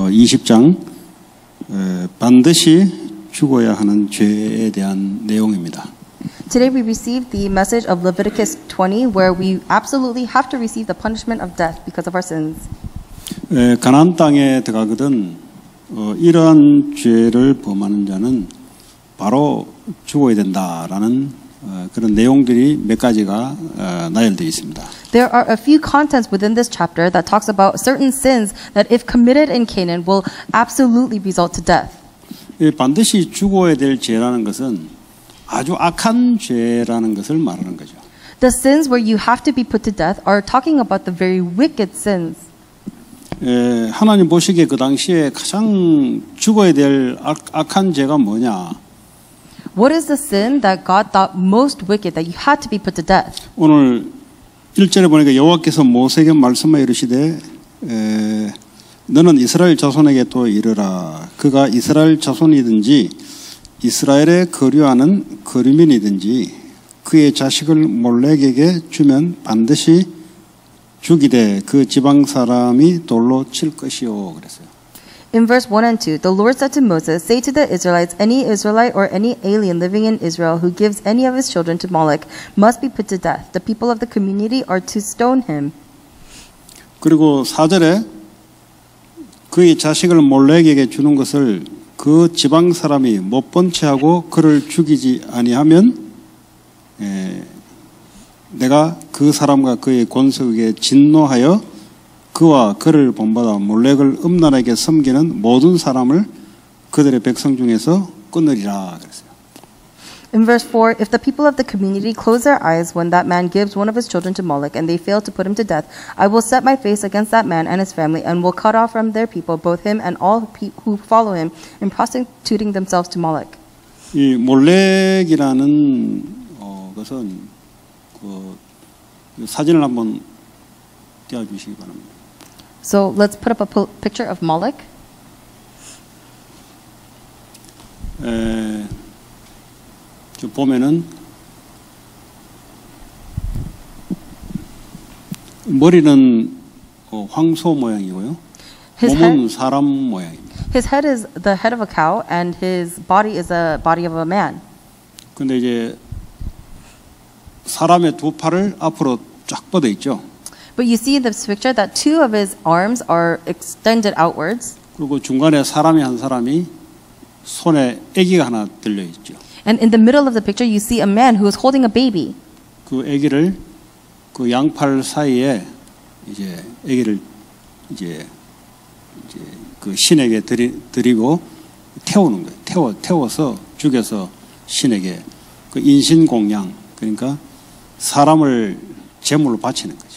20장 반드시 죽어야 하는 죄에 대한 내용입니다. Today we received the message of Leviticus 20 where we absolutely have to receive the punishment of death because of our sins. 가나안 땅에 들어가거든 이러한 죄를 범하는 자는 바로 죽어야 된다라는 그런 내용들이 몇 가지가 나열되어 있습니다. There are a few contents within this chapter that talks about certain sins that if committed in Canaan will absolutely result to death. 반드시 죽어야 될 죄라는 것은 아주 악한 죄라는 것을 말하는 거죠. The sins where you have to be put to death are talking about the very wicked sins. 하나님 보시기에 그 당시에 가장 죽어야 될 악한 죄가 뭐냐? What is the sin that God thought most wicked that you had to be put to death? 오늘 1절에 보니까 여호와께서 모세에게 말씀하여 이르시되 너는 이스라엘 자손에게 또 이르라. 그가 이스라엘 자손이든지 이스라엘에 거류하는 거류민이든지 그의 자식을 몰렉에게 주면 반드시 죽이되 그 지방 사람이 돌로 칠 것이요 그랬어요. In verse 1 and 2, the Lord said to Moses, Say to the Israelites, any Israelite or any alien living in Israel who gives any of his children to Moloch must be put to death. The people of the community are to stone him. 그리고 4절에 그의 자식을 몰렉에게 주는 것을 그 지방 사람이 못 본 채하고 그를 죽이지 아니하면 내가 그 사람과 그의 권속에게 진노하여 그와 그를 본받아 몰렉을 음란하게 섬기는 모든 사람을 그들의 백성 중에서 끊으리라 그랬어요. In verse 4, if the people of the community close their eyes when that man gives one of his children to Moloch and they fail to put him to death, I will set my face against that man and his family and will cut off from their people both him and all who follow him in prostituting themselves to Moloch. 이 몰렉이라는 것은 그 사진을 한번 띄워주시기 바랍니다. So let's put up a picture of Moloch. 보면은 머리는 황소 모양이고요. 몸은 사람 모양입니다. His head is the head of a cow and his body is the body of a man. 근데 이제 사람의 두 팔을 앞으로 쫙 뻗어 있죠. But you see in this picture that two of his arms are extended outwards. 그리고 중간에 사람이 한 사람이 손에 아기가 하나 들려 있죠. And in the middle of the picture you see a man who is holding a baby. 그 아기를 그 양팔 사이에 이제 아기를 이제 그 신에게 드리고 태우는 거예요. 태워서 죽여서 신에게 그 인신공양 그러니까 사람을 제물로 바치는 거죠.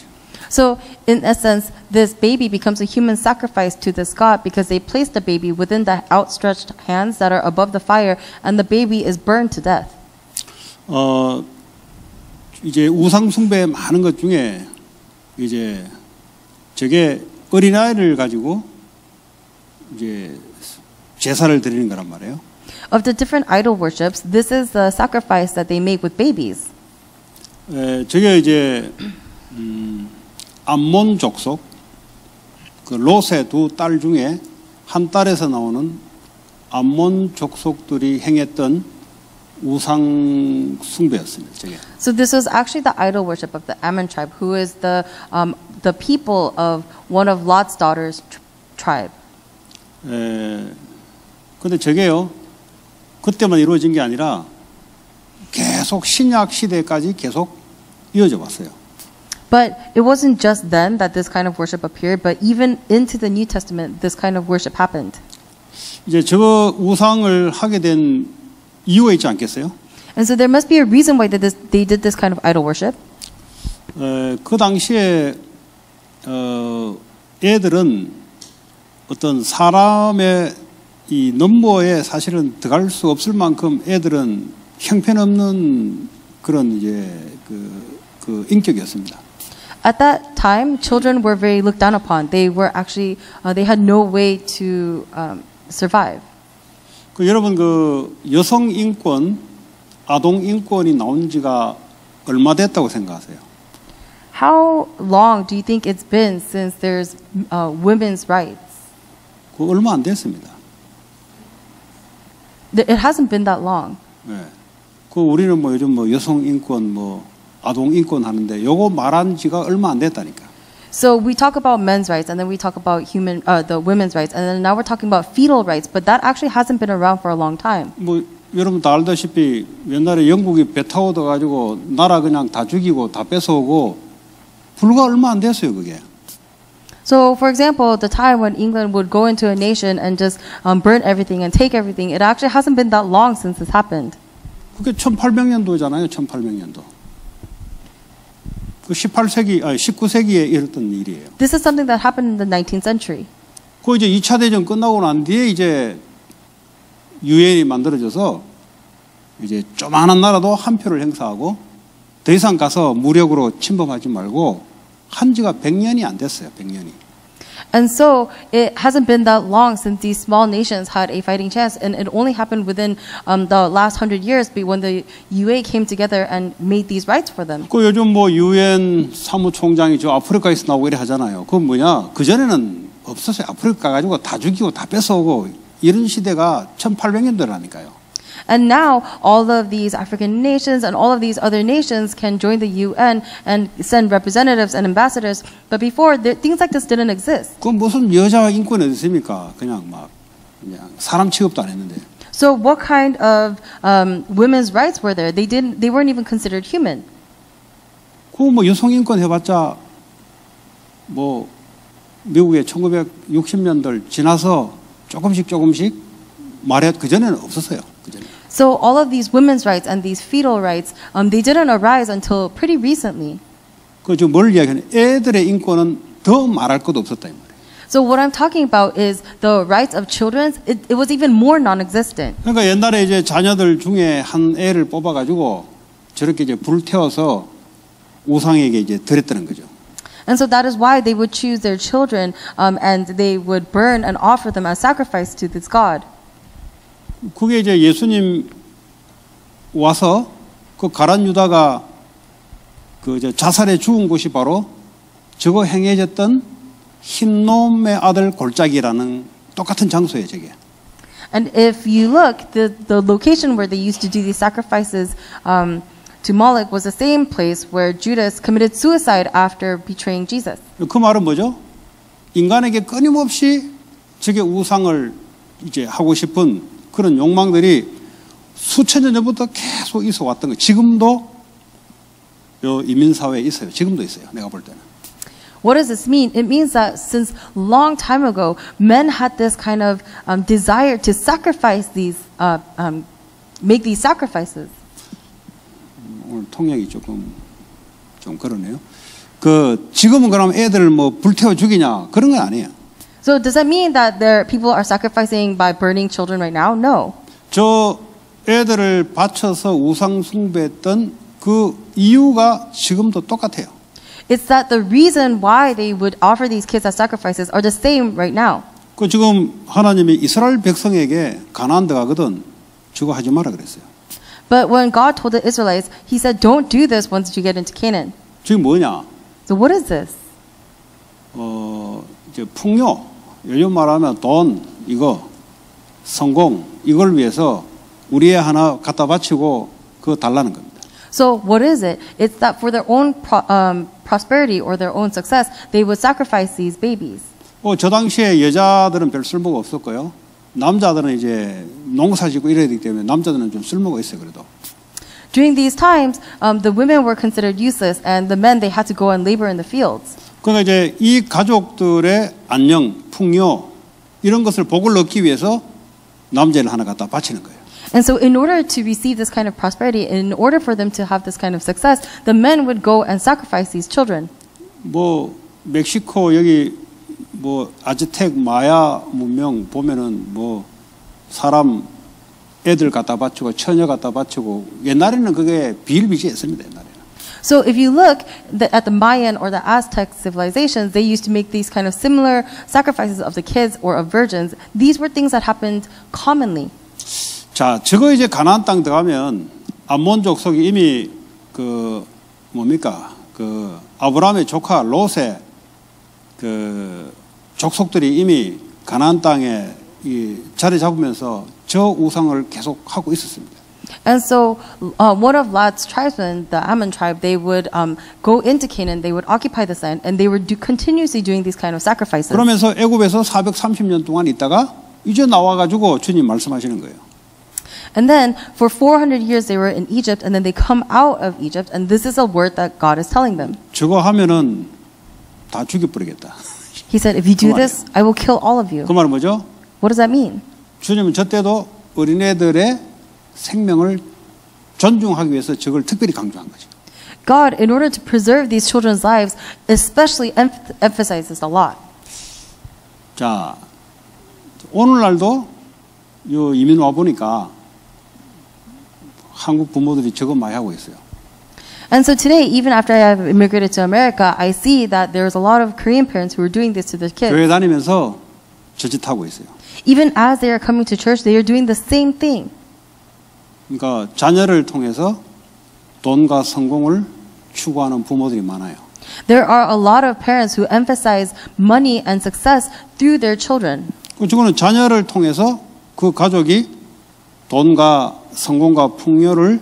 So in essence, this baby becomes a human sacrifice to this god because they place the baby within the outstretched hands that are above the fire, and the baby is burned to death. 이제 우상 숭배 많은 것 중에 이제 저게 어린아이를 가지고 이제 제사를 드리는 거란 말이에요. Of the different idol worships, this is the sacrifice that they make with babies. 저게 이제 암몬 족속 그 롯의 두 딸 중에 한 딸에서 나오는 암몬 족속들이 행했던 우상 숭배였습니다. 저게. So this was actually the idol worship of the Ammon tribe, who is the people of one of Lot's daughters' tribe. 근데 저게요 그때만 이루어진 게 아니라 계속 신약 시대까지 계속 이어져 왔어요. But it wasn't just then that this kind of worship appeared, but even into the New Testament, this kind of worship happened. 이제 저 우상을 하게 된 이유가 있지 않겠어요? And so there must be a reason why they did this kind of idol worship. 그 당시에 애들은 어떤 사람의 이 넘버에 사실은 들어갈 수 없을 만큼 애들은 형편없는 그런 이제 그 인격이었습니다. At that time, children were very looked down upon. They were actually they had no way to survive. 여러분 그 여성 인권, 아동 인권이 나온 지가 얼마 됐다고 생각하세요? How long do you think it's been since there's women's rights? 그 얼마 안 됐습니다. It hasn't been that long. 네. 그 우리는 뭐 요즘 뭐 여성 인권, 뭐 아동 인권 하는데 요거 말한 지가 얼마 안 됐다니까. So we talk about men's rights, and then we talk about the women's rights, and then now we're talking about fetal rights. But that actually hasn't been around for a long time. 뭐 여러분 다 알다시피 옛날에 영국이 배 타고 가지고 나라 그냥 다 죽이고 다 뺏어오고 불과 얼마 안 됐어요 그게. So, for example, the time when England would go into a nation and just burn everything and take everything, it actually hasn't been that long since this happened. 그게 1800년도잖아요. 1800년도. 그 18세기, 아니 19세기에 일었던 일이에요. This is something that happened in the 19th century. 그 이제 2차 대전 끝나고 난 뒤에 이제 유엔이 만들어져서 이제 조만한 나라도 한 표를 행사하고 더 이상 가서 무력으로 침범하지 말고 한 지가 100년이 안 됐어요. 100년이. And so it hasn't been that long since these small nations had a fighting chance, and it only happened within the last 100 years when the UA came together and made these rights for them. 그 요즘 뭐 유엔 사무총장이 저 아프리카에서 나오고 이래 하잖아요. 그건 뭐냐? 그 전에는 없었어요. 아프리카 가지고 다 죽이고 다 뺏어오고 이런 시대가 1800년도라니까요. And now all of these African nations and all of these other nations can join the UN and send representatives and ambassadors. But before, things like this didn't exist. 그 무슨 여자 인권이 어디 있습니까? 그냥 사람 취급도 안 했는데. So what kind of women's rights were there? They weren't even considered human. 그 뭐 여성 인권 해봤자 뭐 미국의 1960년들 지나서 조금씩 말해 그 전에는 없었어요. 그 전에. So all of these women's rights and these fetal rights, they didn't arise until pretty recently. 그 지금 뭘 이야기하냐? 애들의 인권은 더 말할 것도 없었다 이 말이에요. So what I'm talking about is the rights of children. It was even more non-existent. 그러니까 옛날에 이제 자녀들 중에 한 애를 뽑아가지고 저렇게 이제 불 태워서 우상에게 이제 드렸다는 거죠. And so that is why they would choose their children and they would burn and offer them as sacrifice to this God. 그게 이제 예수님 와서 그 가룟 유다가 그 이제 자살해 죽은 곳이 바로 저거 행해졌던 흰놈의 아들 골짜기라는 똑같은 장소예요, 저게. And if you look, the location where they used to do these sacrifices to Moloch was the same place where Judas committed suicide after betraying Jesus. 그 말은 뭐죠? 인간에게 끊임없이 저게 우상을 이제 하고 싶은 그런 욕망들이 수천 년 전부터 계속 있어 왔던 거예요. 지금도 요 이민사회에 있어요. 지금도 있어요. 내가 볼 때는. What does this mean? It means that since long time ago, men had this kind of desire to sacrifice these, make these sacrifices. 오늘 통역이 조금 좀 그러네요. 그 지금은 그럼 애들 뭐 불태워 죽이냐 그런 건 아니에요. So does that mean that people are sacrificing by burning children right now? No. 저 애들을 바쳐서 우상 숭배했던 그 이유가 지금도 똑같아요. It's that the reason why they would offer these kids as sacrifices are the same right now. 그 지금 하나님이 이스라엘 백성에게 가나안 들어가거든 저거 하지 마라 그랬어요. But when God told the Israelites, He said, "Don't do this once you get into Canaan." 저게 뭐냐? So what is this? 이제 풍요, 요즘 말하면 돈, 이거, 성공, 이걸 위해서 우리 애 하나 갖다 바치고 그거 달라는 겁니다. So what is it? It's that for their own prosperity or their own success, they would sacrifice these babies. 저 당시에 여자들은 별 쓸모가 없었고요. 남자들은 이제 농사짓고 이래야 되기 때문에 남자들은 좀 쓸모가 있어요, 그래도. During these times, the women were considered useless, and the men they had to go and labor in the fields. 그러니까 이제 이 가족들의 안녕, 풍요 이런 것을 복을 얻기 위해서 남자를 하나 갖다 바치는 거예요. And so in order to receive this kind of prosperity, in order for them to have this kind of success, the men would go and sacrifice these children. 뭐 멕시코 여기 뭐 아즈텍 마야 문명 보면은 뭐 사람 애들 갖다 바치고 처녀 갖다 바치고 옛날에는 그게 비일비재했습니다. 옛날에는. So if you look at the Mayan or the Aztec civilizations, they used to make these kind of similar sacrifices of the kids or of virgins. These were things that happened commonly. 자, 저거 이제 가나안 땅 들어가면 암몬 족속이 이미 그 뭡니까? 그 아브라함의 조카 롯의 그 족속들이 이미 가나안 땅에 이 자리 잡으면서 저 우상을 계속 하고 있었습니다. And so, one of Lot's tribesmen, the Ammon tribe, they would go into Canaan, they would occupy this land, and they were continuously doing these kind of sacrifices. 그러면서 애굽에서 430년 동안 있다가 이제 나와가지고 주님 말씀하시는 거예요. And then, for 400 years, they were in Egypt, and then they come out of Egypt, and this is a word that God is telling them. 저거 하면은 다 죽여버리겠다. He said, if you do this, I will kill all of you. 그 말은 뭐죠? What does that mean? 주님은 저 때도 어린애들의 생명을 존중하기 위해서 저걸 특별히 강조한 거죠. God, in order to preserve these children's lives, especially emphasizes a lot. 자, 오늘날도 요 이민 와 보니까 한국 부모들이 저거 많이 하고 있어요. And so today, even after I have immigrated to America, I see that there's a lot of Korean parents who are doing this to their kids. 교회 다니면서 저짓 하고 있어요. Even as they are coming to church, they are doing the same thing. 그러니까 자녀를 통해서 돈과 성공을 추구하는 부모들이 많아요. There are a lot of parents who emphasize money and success through their children. 저거는 자녀를 통해서 그 가족이 돈과 성공과 풍요를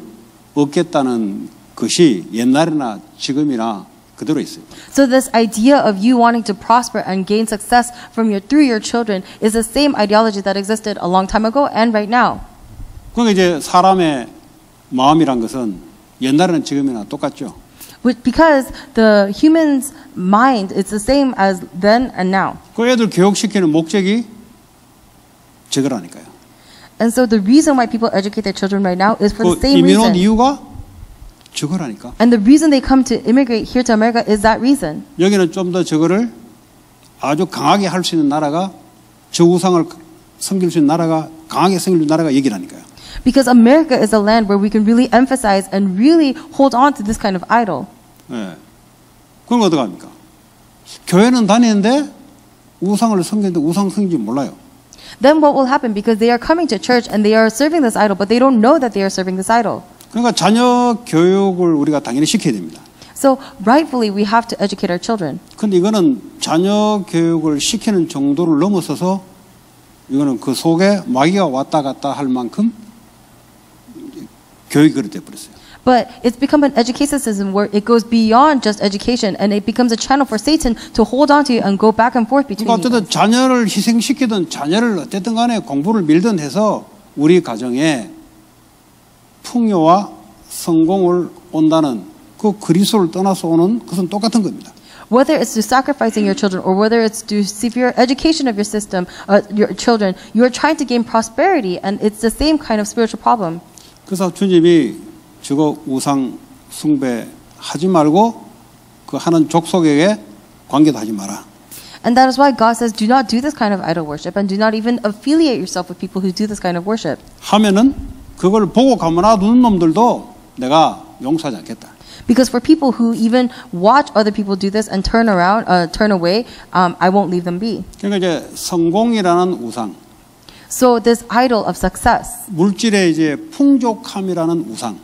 얻겠다는 것이 옛날이나 지금이나 그대로 있어요. So this idea of you wanting to prosper and gain success through your children is the same ideology that existed a long time ago and right now. 그러니까 이제 사람의 마음이란 것은 옛날에는 지금이나 똑같죠. Because the human's mind is the same as then and now. 그 애들 교육시키는 목적이 저거라니까요. And so the reason why people educate their children right now is for the 그 same 이민 온 reason. 이유가 저거라니까. And the reason they come to immigrate here to America is that reason. 여기는 좀 더 저거를 아주 강하게 할 수 있는 나라가 저 우상을 섬길 수 있는 나라가 강하게 섬길 수 있는 나라가 여기라니까요. Because America is a land where we can really emphasize and really hold on to this kind of idol. 예. 그럼 어떡합니까? 교회는 다니는데 우상을 섬기는데 우상 섬기지 몰라요. Then what will happen? Because they are coming to church and they are serving this idol, but they don't know that they are serving this idol. 그러니까 자녀 교육을 우리가 당연히 시켜야 됩니다. So rightfully we have to educate our children. 근데 이거는 자녀 교육을 시키는 정도를 넘어서서 이거는 그 속에 마귀가 왔다 갔다 할 만큼 교육이 그렇게 돼버렸어요. But it's become an education system where it goes beyond just education and it becomes a channel for Satan to hold on to you and go back and forth between 그러니까 you. 어쨌든 자녀를 희생시키든 자녀를 어쨌든 간에 공부를 밀든 해서 우리 가정에 풍요와 성공을 온다는 그 그리스도를 떠나서 오는 것은 똑같은 겁니다. Whether it's to sacrificing your children or whether it's to severe education of your system, your children, you are trying to gain prosperity and it's the same kind of spiritual problem. 그래서 주님이 저거 우상 숭배하지 말고 그 하는 족속에게 관계도 하지 마라. And that is why God says, do not do this kind of idol worship and do not even affiliate yourself with people who do this kind of worship. 하면은 그걸 보고 가만두는 놈들도 내가 용서하지 않겠다. Because for people who even watch other people do this and turn away, I won't leave them be. 그러니까 이제 성공이라는 우상, So this idol of success 물질의 이제 풍족함이라는 우상.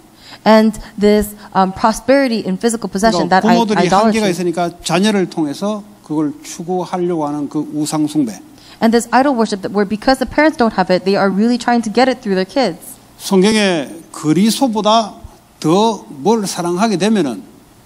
and this prosperity in physical possession, 그러니까 that 부모들이 한계가 idolatry. 있으니까 자녀를 통해서 그걸 추구하려고 하는 그 우상 숭배. And this idol worship that where because the parents don't have it, they are really trying to get it through their kids. 성경에 그리스도보다 더 뭘 사랑하게 되면은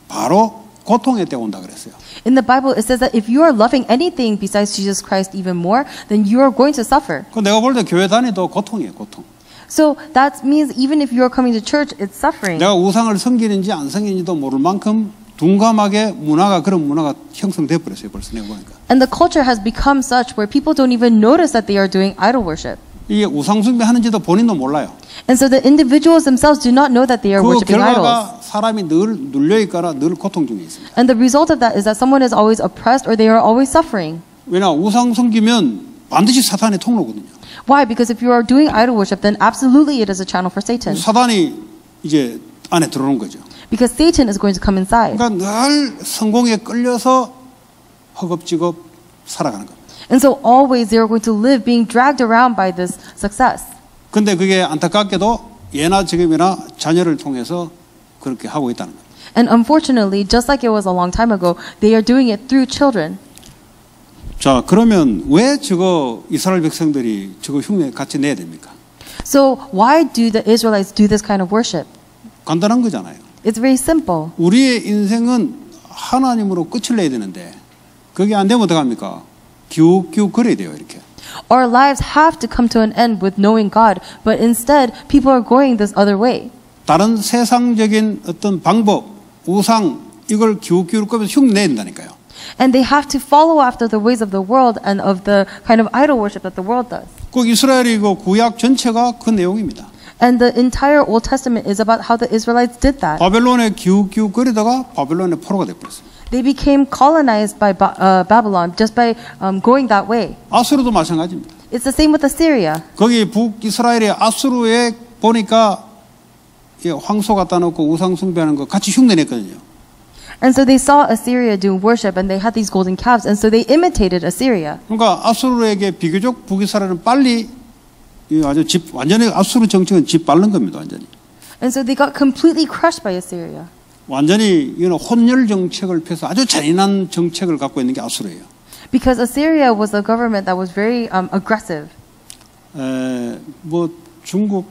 바로 고통의 때 온다 그랬어요. In the Bible, it says that if you are loving anything besides Jesus Christ even more, then you are going to suffer. 그 내가 볼 때 교회 다니도 고통이에요, 고통. So that means even if you are coming to church, it's suffering. 내가 우상을 섬기는지 안 섬기는지도 모를 만큼 둔감하게 문화가 그런 문화가 형성돼 버렸어요. 벌써 내가 보니까. And the culture has become such where people don't even notice that they are doing idol worship. 이게 우상 숭배하는지도 본인도 몰라요. And so the individuals themselves do not know that they are 그 worshiping idols. 결과가 사람이 늘 눌려 있거나 늘 고통 중에 있습니다. And the result of that is that someone is always oppressed or they are always suffering. 왜냐 우상 섬기면 반드시 사탄의 통로거든요. Why? Because if you are doing idol worship, then absolutely it is a channel for Satan. 사탄이 이제 안에 들어오는 거죠. Because Satan is going to come inside. 그러니까 늘 성공에 끌려서 허겁지겁 살아가는 겁니다. And so always they are going to live being dragged around by this success. 근데 그게 안타깝게도 예나 지금이나 자녀를 통해서 그렇게 하고 있다는 거예요. And unfortunately, just like it was a long time ago, they are doing it through children. 자, 그러면 왜 저거 이스라엘 백성들이 저거 흉내 같이 내야 됩니까? So why do the Israelites do this kind of worship? 간단한 거잖아요. It's very simple. 우리의 인생은 하나님으로 끝을 내야 되는데 그게 안 되면 어떡합니까? 기웃기웃 거려야 돼요, 이렇게. Our lives have to come to an end with knowing God, but instead people are going this other way. 다른 세상적인 어떤 방법, 우상 이걸 기웃기웃 거면서 흉내 내야 된다니까요. And they have to follow after the ways of the world and of the kind of idol worship that the world does. 꼭 이스라엘이 그 구약 전체가 그 내용입니다. And the entire Old Testament is about how the Israelites did that. 바벨론에 기웃기웃 거리다가 바벨론의 포로가 돼버렸어요. They became colonized by Babylon just by going that way. 아수르도 마찬가지입니다. It's the same with Assyria. 거기 북이스라엘의 아수르에 보니까 황소 갖다 놓고 우상 숭배하는 거 같이 흉내냈거든요. And so they saw Assyria doing worship and they had these golden calves and so they imitated Assyria. 그러니까 아수르에게 비교적 북이스라엘은 빨리 아주 완전히 아수르 정책은 집 밟는 겁니다. 완전히. And so they got completely crushed by Assyria. 완전히 이거는 혼혈 정책을 펴서 아주 잔인한 정책을 갖고 있는 게 아수르예요. Because Assyria was a government that was very aggressive. 뭐 중국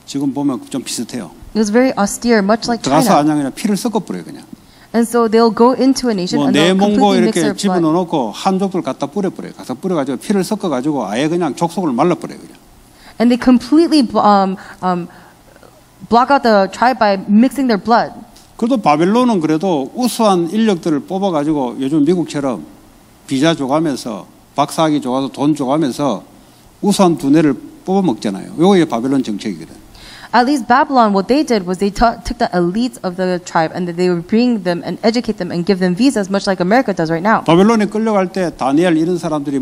지금 보면 좀 비슷해요. It was very austere, much like 들어가서 China. 그냥 피를 섞어버려요 그냥. And so they'll go into a nation 뭐 and they'll 내몽고 completely mix 이렇게 their blood. 집어넣어놓고 한족들 갖다 뿌려버려요. 갖다 뿌려가지고 피를 섞어가지고 아예 그냥 족속을 말라버려요 그냥. And they completely block out the tribe by mixing their blood. 그래도 바벨론은 그래도 우수한 인력들을 뽑아가지고 요즘 미국처럼 비자 줘가면서 박사학위 줘가서 돈 줘가면서 우수한 두뇌를 뽑아 먹잖아요. 이게 바벨론 정책이거든. At least Babylon, what they did was they took the elites of the tribe and they would bring them and educate them and give them visas, much like America does right now. 바벨론에 끌려갈 때 다니엘 이런 사람들이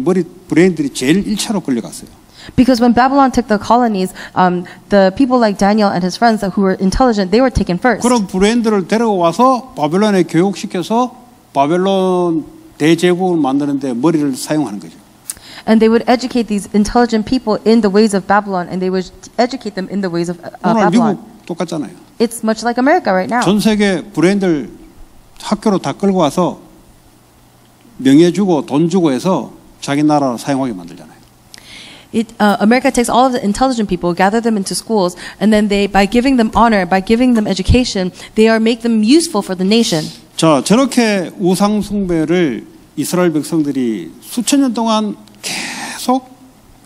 브레인들이 제일 1차로 끌려갔어요. Because when Babylon took the colonies, the people like Daniel and his friends who were intelligent, they were taken first. 그런 브레인들을 데려와서 바벨론에 교육시켜서 바벨론 대제국을 만드는데 머리를 사용하는 거죠. And they would educate these intelligent people in the ways of Babylon, and they would educate them in the ways of 오늘 Babylon. 미국 똑같잖아요. It's much like America right now. 전 세계 브레인들 학교로 다 끌고 와서 명예 주고 돈 주고 해서 자기 나라로 사용하게 만들잖아요. America takes all of the intelligent people, gather them into schools, and then they, by giving them honor, by giving them education, they make them useful for the nation. 자, 저렇게 우상 숭배를 이스라엘 백성들이 수천 년 동안 계속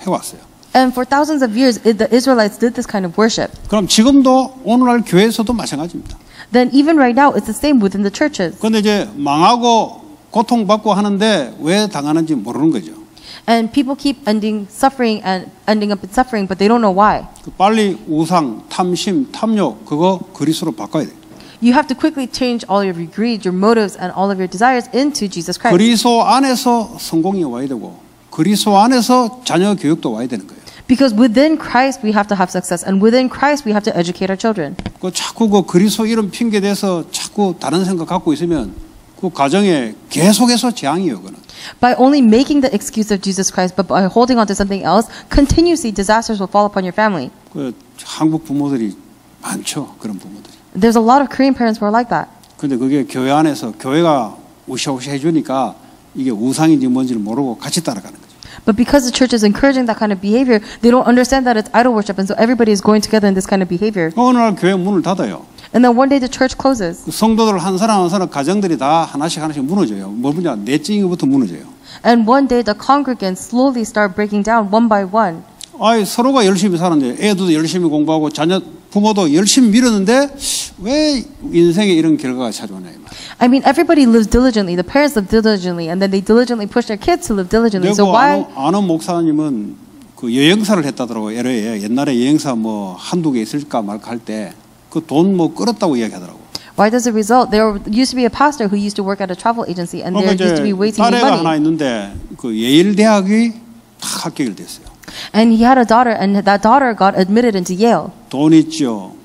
해왔어요. And for thousands of years, the Israelites did this kind of worship. 그럼 지금도 오늘날 교회에서도 마찬가지입니다. Then even right now, it's the same within the churches. 그런데 이제 망하고 고통받고 하는데 왜 당하는지 모르는 거죠. And people keep ending up in suffering, but they don't know why. 빨리 우상, 탐심, 탐욕 그거 그리스도로 바꿔야 돼요. You have to quickly change all of your greed, your motives, and all of your desires into Jesus Christ. 그리스도 안에서 성공이 와야 되고 그리스도 안에서 자녀 교육도 와야 되는 거예요. Because within Christ we have to have success, and within Christ we have to educate our children. 그 자꾸 그 그리스도 이름 핑계 대서 자꾸 다른 생각 갖고 있으면 그 가정에 계속해서 재앙이에요, 그는. By only making the excuse of Jesus Christ, but by holding on to something else, continuously disasters will fall upon your family. 그 한국 부모들이 많죠, 그런 부모들이. There's a lot of Korean parents who are like that. 근데 그게 교회 안에서 교회가 우시우시 해주니까 이게 우상인지 뭔지를 모르고 같이 따라가는 거죠. But because the church is encouraging that kind of behavior, they don't understand that it's idol worship, and so everybody is going together in this kind of behavior. 어느 날 교회 문을 닫아요. And then one day the church closes. 그 성도들 한 사람 한 사람 가정들이 다 하나씩 무너져요. 뭐냐 내적인것부터 무너져요. And one day the congregants slowly start breaking down one by one. 아이 서로가 열심히 사는데 애도 열심히 공부하고 자녀 부모도 열심히 밀었는데 왜 인생에 이런 결과가 찾아오냐 이 말이에요. I mean, everybody lives diligently. The parents live diligently, and then they diligently push their kids to live diligently. So why? 아는 목사님은 그 여행사를 했다더라고요. LA에 옛날에 여행사 뭐 한두 개 있을까 말까 할 때 그 돈 뭐 끌었다고 이야기하더라고. Why does it result? There used to be a pastor who used to work at a travel agency, and there used to be way too many 딸애가 하나 money. 있는데 그 예일 대학이 다 합격이 됐어요. And he had a daughter, and that daughter got admitted into Yale. 돈 있죠.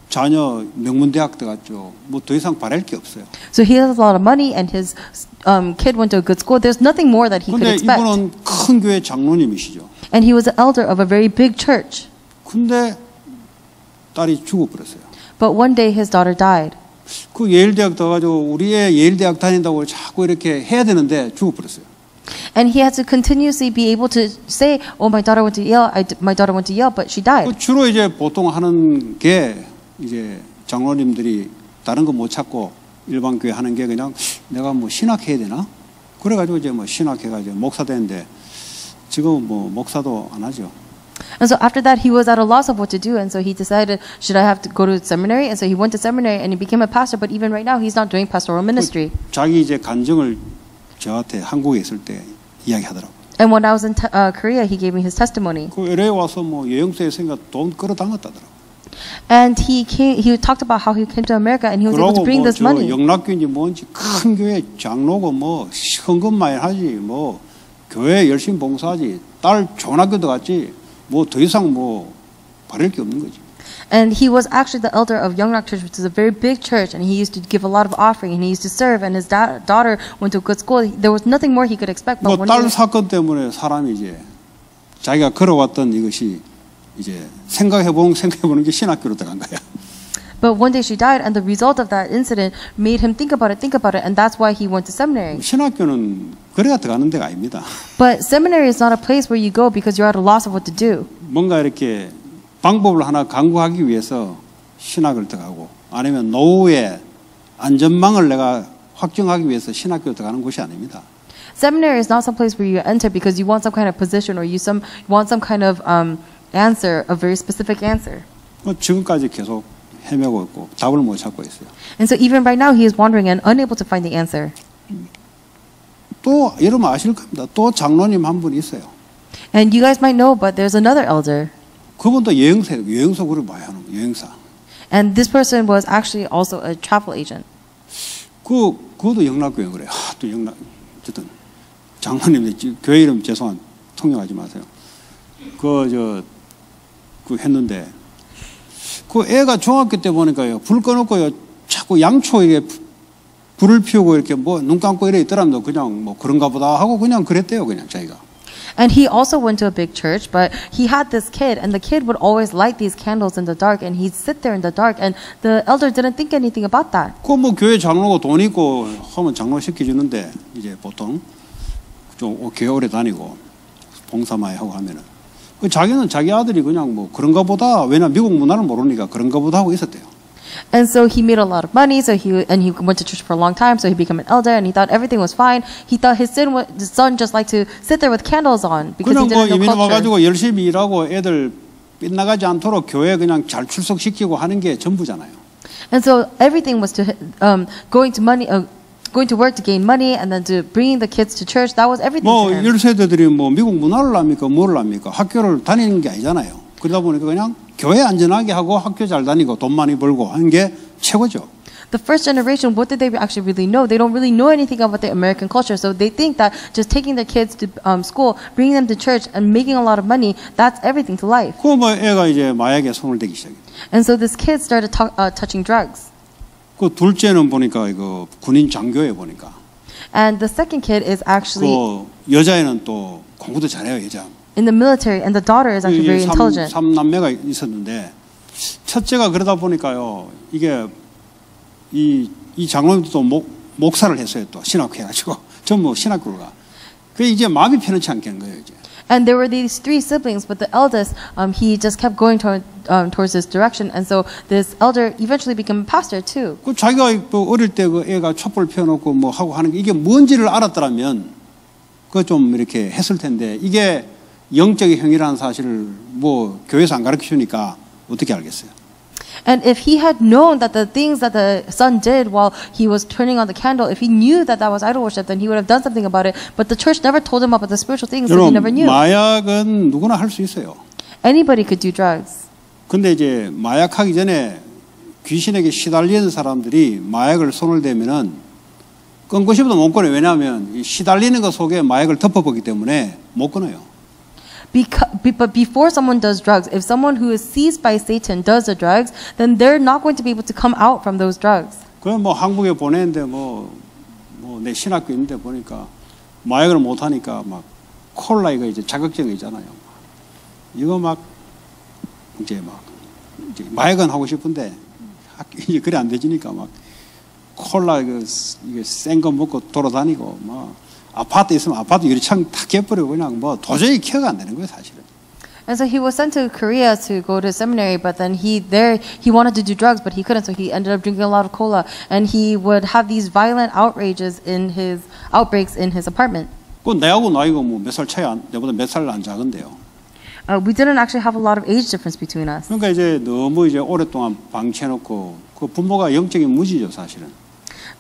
자녀 명문대학 들어갔죠. 뭐 더 이상 바랄 게 없어요. So he has a lot of money, and his kid went to a good school. There's nothing more that he could 근데 expect. 이분은 큰 교회 장로님이시죠. And he was an elder of a very big church. 근데 딸이 죽어버렸어요. But one day his daughter died. 그 예일대학 들어가지고 우리 애 예일대학 다닌다고 자꾸 이렇게 해야 되는데 죽어버렸어요. And he had to continuously be able to say, "Oh, my daughter went to Yale. My daughter went to Yale, but she died." 그 주로 이제 보통 하는 게 이제 장로님들이 다른 거 못 찾고 일반 교회 하는 게 그냥 내가 뭐 신학해야 되나? 그래가지고 이제 뭐 신학해가지고 목사 되는데 지금 뭐 목사도 안 하죠. And so after that, he was at a loss of what to do, and so he decided, should I have to go to seminary? And so he went to seminary and he became a pastor. But even right now, he's not doing pastoral ministry. 자기 이제 간증을 저한테 한국에 있을 때 이야기하더라고. And when I was in Korea, he gave me his testimony. 그 LA 와서 뭐 여행사에 생겨 돈 끌어당겼다더라고. And he talked about how he came to America and he was able to 그러고 bring 뭐 this 저 money. 영락교인지 뭔지 큰 교회 장로고 뭐 헌금 많이 하지 뭐 교회 열심히 봉사하지 딸 좋은 학교도 갔지 뭐 더 이상 뭐 바랄 게 없는 거지. And he was actually the elder of Youngnak Church, which is a very big church, and he used to give a lot of offering, and he used to serve, and his daughter went to a good school. There was nothing more he could expect. But 뭐 딸 사건 때문에 사람이 이제 자기가 걸어왔던 이것이 이제 생각해보는 게 신학교로 들어간 거야. But one day she died, and the result of that incident made him think about it, and that's why he went to seminary. 신학교는 그래야 들어가는 데가 아닙니다. But seminary is not a place where you go because you're at a loss of what to do. 뭔가 이렇게 방법을 하나 강구하기 위해서 신학을 들어가고 아니면 노후의 안전망을 내가 확정하기 위해서 신학교 들어가는 곳이 아닙니다. Seminary is not some place where you enter because you want some kind of position or you want some kind of answer, a very specific answer. 지금까지 계속 헤매고 있고 답을 못 찾고 있어요. And so even right now he is wandering and unable to find the answer. 또 여러분 아실 겁니다. 또 장로님 한 분 있어요. And you guys might know, but there's another elder. 그분도 여행사 그룹 많이 하는 거예요. 여행사. And this person was actually also a travel agent. 그것도 영락교회 그래요. 또 영락 어쨌든 장로님 교회 이름 죄송한 통역하지 마세요. 그 했는데 그 애가 중학교 때 보니까요 불 꺼놓고요 자꾸 양초에 불을 피우고 이렇게 뭐 눈 감고 이래 있더랍니다. 그냥 뭐 그런가 보다 하고 그냥 그랬대요. 그냥 자기가. And he also went to a big church, but he had this kid, and the kid would always light these candles in the dark, and he'd sit there in the dark, and the elder didn't think anything about that. 그 뭐 교회 장로가 돈 있고 하면 장로 시켜주는데 이제 보통 좀 교회 오래 다니고 봉사 많이 하고 하면은 자기는 자기 아들이 그냥 뭐 그런가 보다 왜냐 미국 문화를 모르니까 그런가 보다 하고 있었대요. And so he made a lot of money, so he went to church for a long time, so he became an elder, and he thought everything was fine. He thought his son just liked to sit there with candles on because he 그냥 뭐 didn't 이민 know culture. 와가지고 열심히 일하고 애들 빗나가지 않도록 교회 그냥 잘 출석시키고 하는 게 전부잖아요. And so everything was to going to work to gain money, and then to bringing the kids to church. That was everything 뭐 to him. 1세대들이 뭐 미국 문화를 압니까 뭐를 압니까 학교를 다니는 게 아니잖아요. 그러다 보니까 그냥 교회 안전하게 하고 학교 잘 다니고 돈 많이 벌고 하는 게 최고죠. The first generation, what did they actually really know? They don't really know anything about the American culture, so they think that just taking their kids to school, bringing them to church, and making a lot of money, that's everything to life. 그 뭐 애가 이제 마약에 손을 대기 시작했죠. And so this kid started touching drugs. 그 둘째는 보니까 이거 군인 장교에 보니까 And the second kid is actually 그 여자애는 또 공부도 잘해요 여자. in the military, and the daughter is actually very intelligent. 삼남매가 있었는데 첫째가 그러다 보니까요 이게 이 장로님도 또 목사를 했어요. 또 신학해가지고 전부 신학교를 가. 그 이제 마음이 편치 않겠는 거예요 이제. And there were these three siblings, but the eldest, he just kept going towards this direction, and so this elder eventually became a pastor too. 그 자기가 그 어릴 때 그 애가 촛불 펴놓고 뭐 하고 하는 게 이게 뭔지를 알았더라면 그 좀 이렇게 했을 텐데 이게 영적의 형이라는 사실을 뭐 교회에서 안 가르쳐 주니까 어떻게 알겠어요? And if he had known that the things that the son did while he was turning on the candle, if he knew that that was idol worship, then he would have done something about it. But the church never told him about the spiritual things, so he never knew. 마약은 누구나 할 수 있어요. Anybody could do drugs. 근데 이제 마약하기 전에 귀신에게 시달리는 사람들이 마약을 손을 대면은 끊고 싶어도 못 끊어요. 왜냐하면 이 시달리는 것 속에 마약을 덮어보기 때문에 못 끊어요. But before someone does drugs, if someone who is seized by Satan does the drugs, then they're not going to be able to come out from those drugs. 그럼 뭐 한국에 보내는데 내 신학교 있는데 보니까 마약을 못 하니까 막 콜라 이거 이제 자극적인 거 있잖아요. 이거 막 이제 마약은 하고 싶은데 이제 그래 안 되지니까 막 콜라 이게 센 거 먹고 돌아다니고 막 아파트 있으면 아파트 유리창 다 깨버리고 그냥 뭐 도저히 케어가 안 되는 거예요, 사실은. And so he was sent to Korea to go to seminary, but then he wanted to do drugs, but he couldn't, so he ended up drinking a lot of cola, and he would have these violent outbreaks in his apartment. 그 내하고 나이가 뭐 몇 살 차이 내보다 몇 살 안 작은데요. We didn't actually have a lot of age difference between us. 그러니까 이제 너무 이제 오랫동안 방치해놓고 그 부모가 영적인 무지죠, 사실은.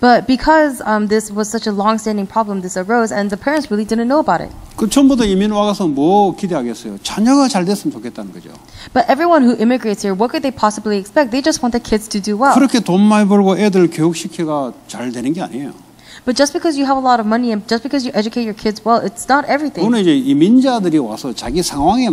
But because this was such a long-standing problem, this arose, and the parents really didn't know about it. 그 전부터 이민 와가서 뭐 기대하겠어요? 자녀가 잘 됐으면 좋겠다는 거죠. But everyone who immigrates here, what could they possibly expect? They just want their kids to do well. 그렇게 돈 많이 벌고 애들 교육시켜가 잘 되는 게 아니에요. But just because you have a lot of money and just because you educate your kids well, it's not everything. 오늘 이제 이민자들이 와서 자기 상황에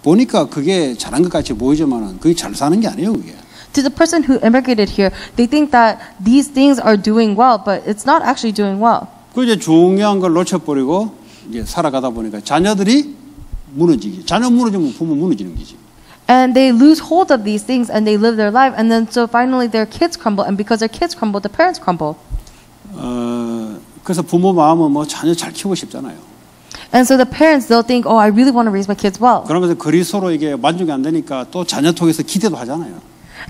보니까 그게 잘한 것 같이 보이지만은 그게 잘 사는 게 아니에요, 그게. To the person who immigrated here, they think that these things are doing well, but it's not actually doing well. 그 이제 중요한 걸 놓쳐버리고 이제 살아가다 보니까 자녀들이 무너지기. 자녀 무너지면 부모 무너지는 거지. And they lose hold of these things and they live their life, and then so finally their kids crumble, and because their kids crumble, the parents crumble. 그래서 부모 마음은 뭐 자녀 잘 키우고 싶잖아요. And so the parents, they'll think, oh, I really want to raise my kids well. 그러면서 그리스도로 이게 만족이 안 되니까 또 자녀 통해서 기대도 하잖아요.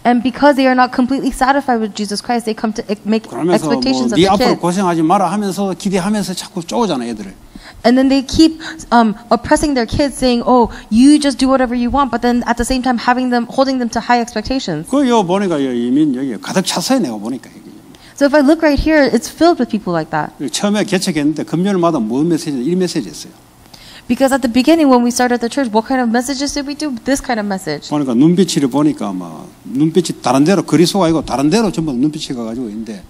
And because they are not completely satisfied with Jesus Christ, they come to make 그러면서 뭐 expectations of 네 their 앞으로 kids. 고생하지 마라 하면서 기대하면서 자꾸 쪼잖아 애들을. And then they keep oppressing their kids, saying, "Oh, you just do whatever you want," but then at the same time holding them to high expectations. 요 보니까 이민 여기 가득 찼어요, 내가 보니까. So if I look right here, it's filled with people like that. 처음에 개척했는데 금요일마다 뭔 메시지, 이 메시지였어요. Because at the beginning, when we started the church, what kind of messages did we do? This kind of message. 보니까 눈빛을 보니까 막 눈빛이 다른 데로 그리스도가 아니고 다른 데로 전부 눈빛이 가가지고 있는데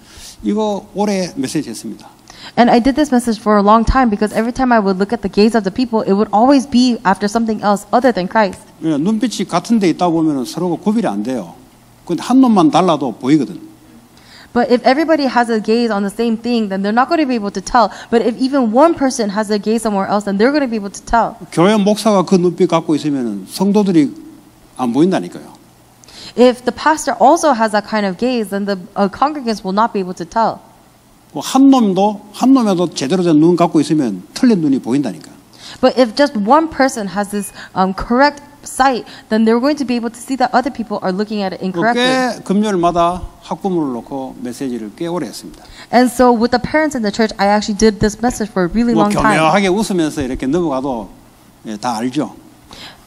이거 올해 메시지 했습니다. And I did this message for a long time because every time I would look at the gaze of the people, it would always be after something else other than Christ. 눈빛이 같은 데 있다 보면 서로가 구별이 안 돼요. 근데 한 놈만 달라도 보이거든. But if everybody has a gaze on the same thing, then they're not going to be able to tell. But if even one person has a gaze somewhere else, then they're going to be able to tell. 교회 목사가 그 눈빛 갖고 있으면 성도들이 안 보인다니까요. If the pastor also has that kind of gaze, then the congregants will not be able to tell. 한 놈에도 제대로 된 눈 갖고 있으면 틀린 눈이 보인다니까. But if just one person has this correct sight, then they're going to be able to see that other people are looking at it incorrectly. 꽤 금요일마다 학부모를 놓고 메시지를 꽤 오래 했습니다. And so with the parents in the church, I actually did this message for a really long time. 교묘하게 웃으면서 이렇게 넘어가도 다 알죠.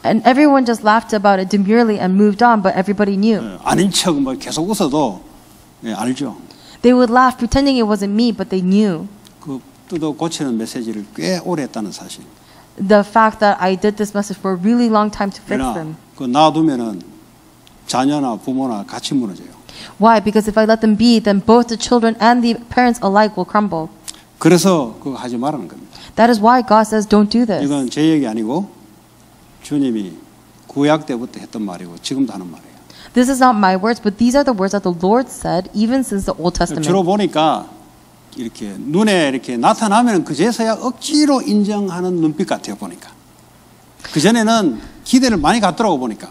And everyone just laughed about it demurely and moved on, but everybody knew. 아닌 척 뭐 계속 웃어도 알죠. They would laugh pretending it wasn't me, but they knew. 그 뜯어 고치는 메시지를 꽤 오래 했다는 사실. The fact that I did this message for a really long time to fix them. 그 놔두면은 자녀나 부모나 같이 무너져요. Why? Because if I let them be, then both the children and the parents alike will crumble. 그래서 그거 하지 말라는 겁니다. That is why God says don't do this. 이건 제 얘기 아니고 주님이 구약 때부터 했던 말이고 지금도 하는 말이에요. This is not my words, but these are the words that the Lord said even since the Old Testament. 주로 보니까 이렇게 눈에 이렇게 나타나면 그제서야 억지로 인정하는 눈빛 같아요, 보니까. 그전에는 기대를 많이 갖더라고 보니까.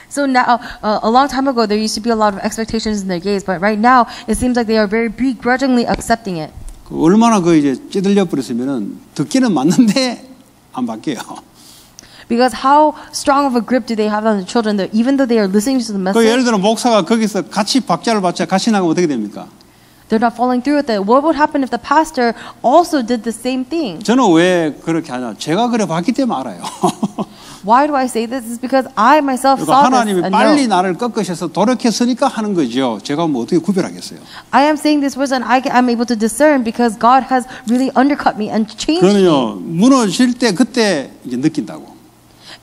So now, a long time ago, there used to be a lot of expectations in their gaze, but right now, it seems like they are very begrudgingly accepting it. 얼마나 그 이제 찌들려 버렸으면은 듣기는 맞는데 안 바뀌어요. Because how strong of a grip do they have on the children that even though they are listening to the 그 message, 예를 들어 목사가 거기서 같이 박자를 받자 같이 나가면 어떻게 됩니까? they're not following through with it. What would happen if the pastor also did the same thing? 저는 왜 그렇게 하냐? 제가 그래 봤기 때문에 알아요. Why do I say this? It's because I myself 그러니까 saw this 하나님이 and 빨리 know. 나를 꺾으셔서 돌이켰으니까 하는 거죠. 제가 뭐 어떻게 구별하겠어요? I am saying this words and I'm able to discern because God has really undercut me and changed me. 그러면요 무너질 때 그때 이제 느낀다고.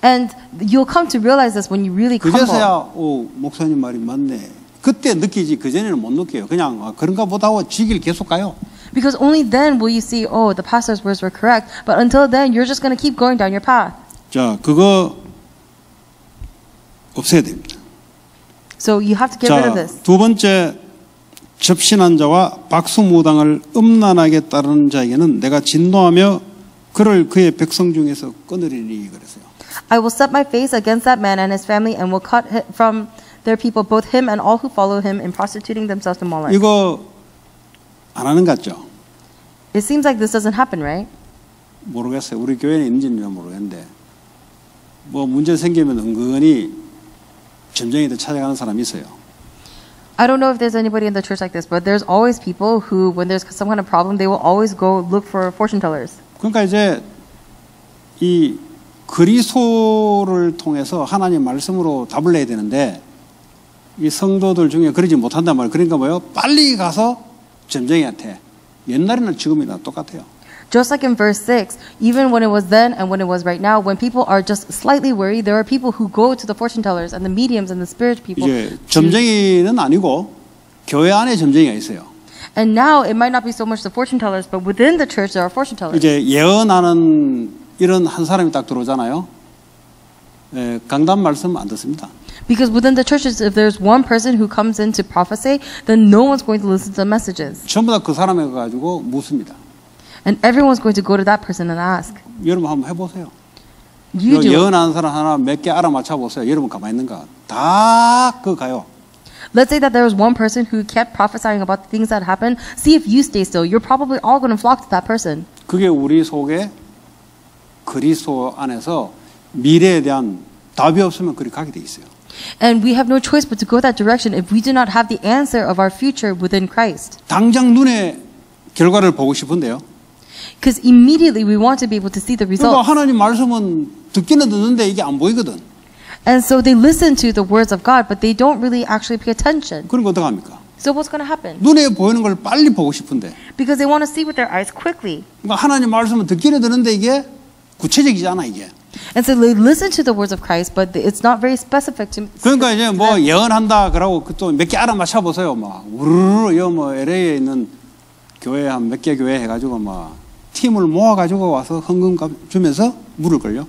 And you'll come to realize this when you really crumble. 그제서야 오 목사님 말이 맞네. 그때 느끼지 그전에는 못 느껴요. 그냥 그런가 보다 하고 지길 계속 가요. Because only then will you see, oh, the pastor's words were correct. But until then, you're just going to keep going down your path. 자 그거 없애야 됩니다. So you have to get rid of 자 this. 두 번째 접신한 자와 박수무당을 음란하게 따르는 자에게는 내가 진노하며 그를 그의 백성 중에서 끊으리니 그랬어요. I will set my face against that man and his family and will cut from their people both him and all who follow him in prostituting themselves to Molech. 이거 안 하는 것 같죠? It seems like this doesn't happen, right? 모르겠어요. 우리 교회는 있는지는 모르겠는데 뭐 문제 생기면 은근히 점쟁이들 찾아가는 사람이 있어요. I don't know if there's anybody in the church like this, but there's always people who, when there's some kind of problem, they will always go look for fortune tellers. 그러니까 이제 이 그리스도를 통해서 하나님 말씀으로 답을 내야 되는데 이 성도들 중에 그러지 못한단 말이에요. 그러니까 뭐예요? 빨리 가서 점쟁이한테 옛날이나 지금이나 똑같아요. Just like in verse 6, even when it was then and when it was right now, when people are just slightly worried, there are people who go to the fortune tellers and the mediums and the spirit people. 이제 점쟁이는 아니고 교회 안에 점쟁이가 있어요. And now it might not be so much the fortune tellers, but within the church there are fortune tellers. 이제 예언하는 이런 한 사람이 딱 들어오잖아요. 강단 말씀 안 듣습니다. Because within the churches, if there's one person who comes in to prophesy, then no one's going to listen to the messages. 전부 다 그 사람에 가지고 묻습니다. And everyone's going to go to that person and ask. 여러분 한번 해보세요. You do. 예언하는 사람 하나 몇 개 알아맞혀 보세요. 여러분 가만히 있는가? 다 그 가요. Let's say that there was one person who kept prophesying about the things that happened. See if you stay still. You're probably all going to flock to that person. 그게 우리 속에 그리스도 안에서 미래에 대한 답이 없으면 그리 가게 돼 있어요. And we have no choice but to go that direction if we do not have the answer of our future within Christ. 당장 눈에 결과를 보고 싶은데요. Because immediately we want to be able to see the 그러니까 results. 하나님 말씀은 듣기는 듣는데 이게 안 보이거든. And so they listen to the words of God, but they don't really actually pay attention. 그러니까 어떻게 합니까? So what's going to happen? 눈에 보이는 걸 빨리 보고 싶은데. Because they want to see with their eyes quickly. 그러니까 하나님 말씀은 듣기는 듣는데 이게 구체적이지 않아 이게. And so they listen to the words of Christ, but it's not very specific to 그러니까 이제 뭐 예언한다 그러고 또 몇 개 알아맞혀 보세요. 막 우르르 뭐 LA에 있는 교회 한 몇 개 교회 해가지고 막 팀을 모아가지고 와서 헌금 주면서 물을 걸요.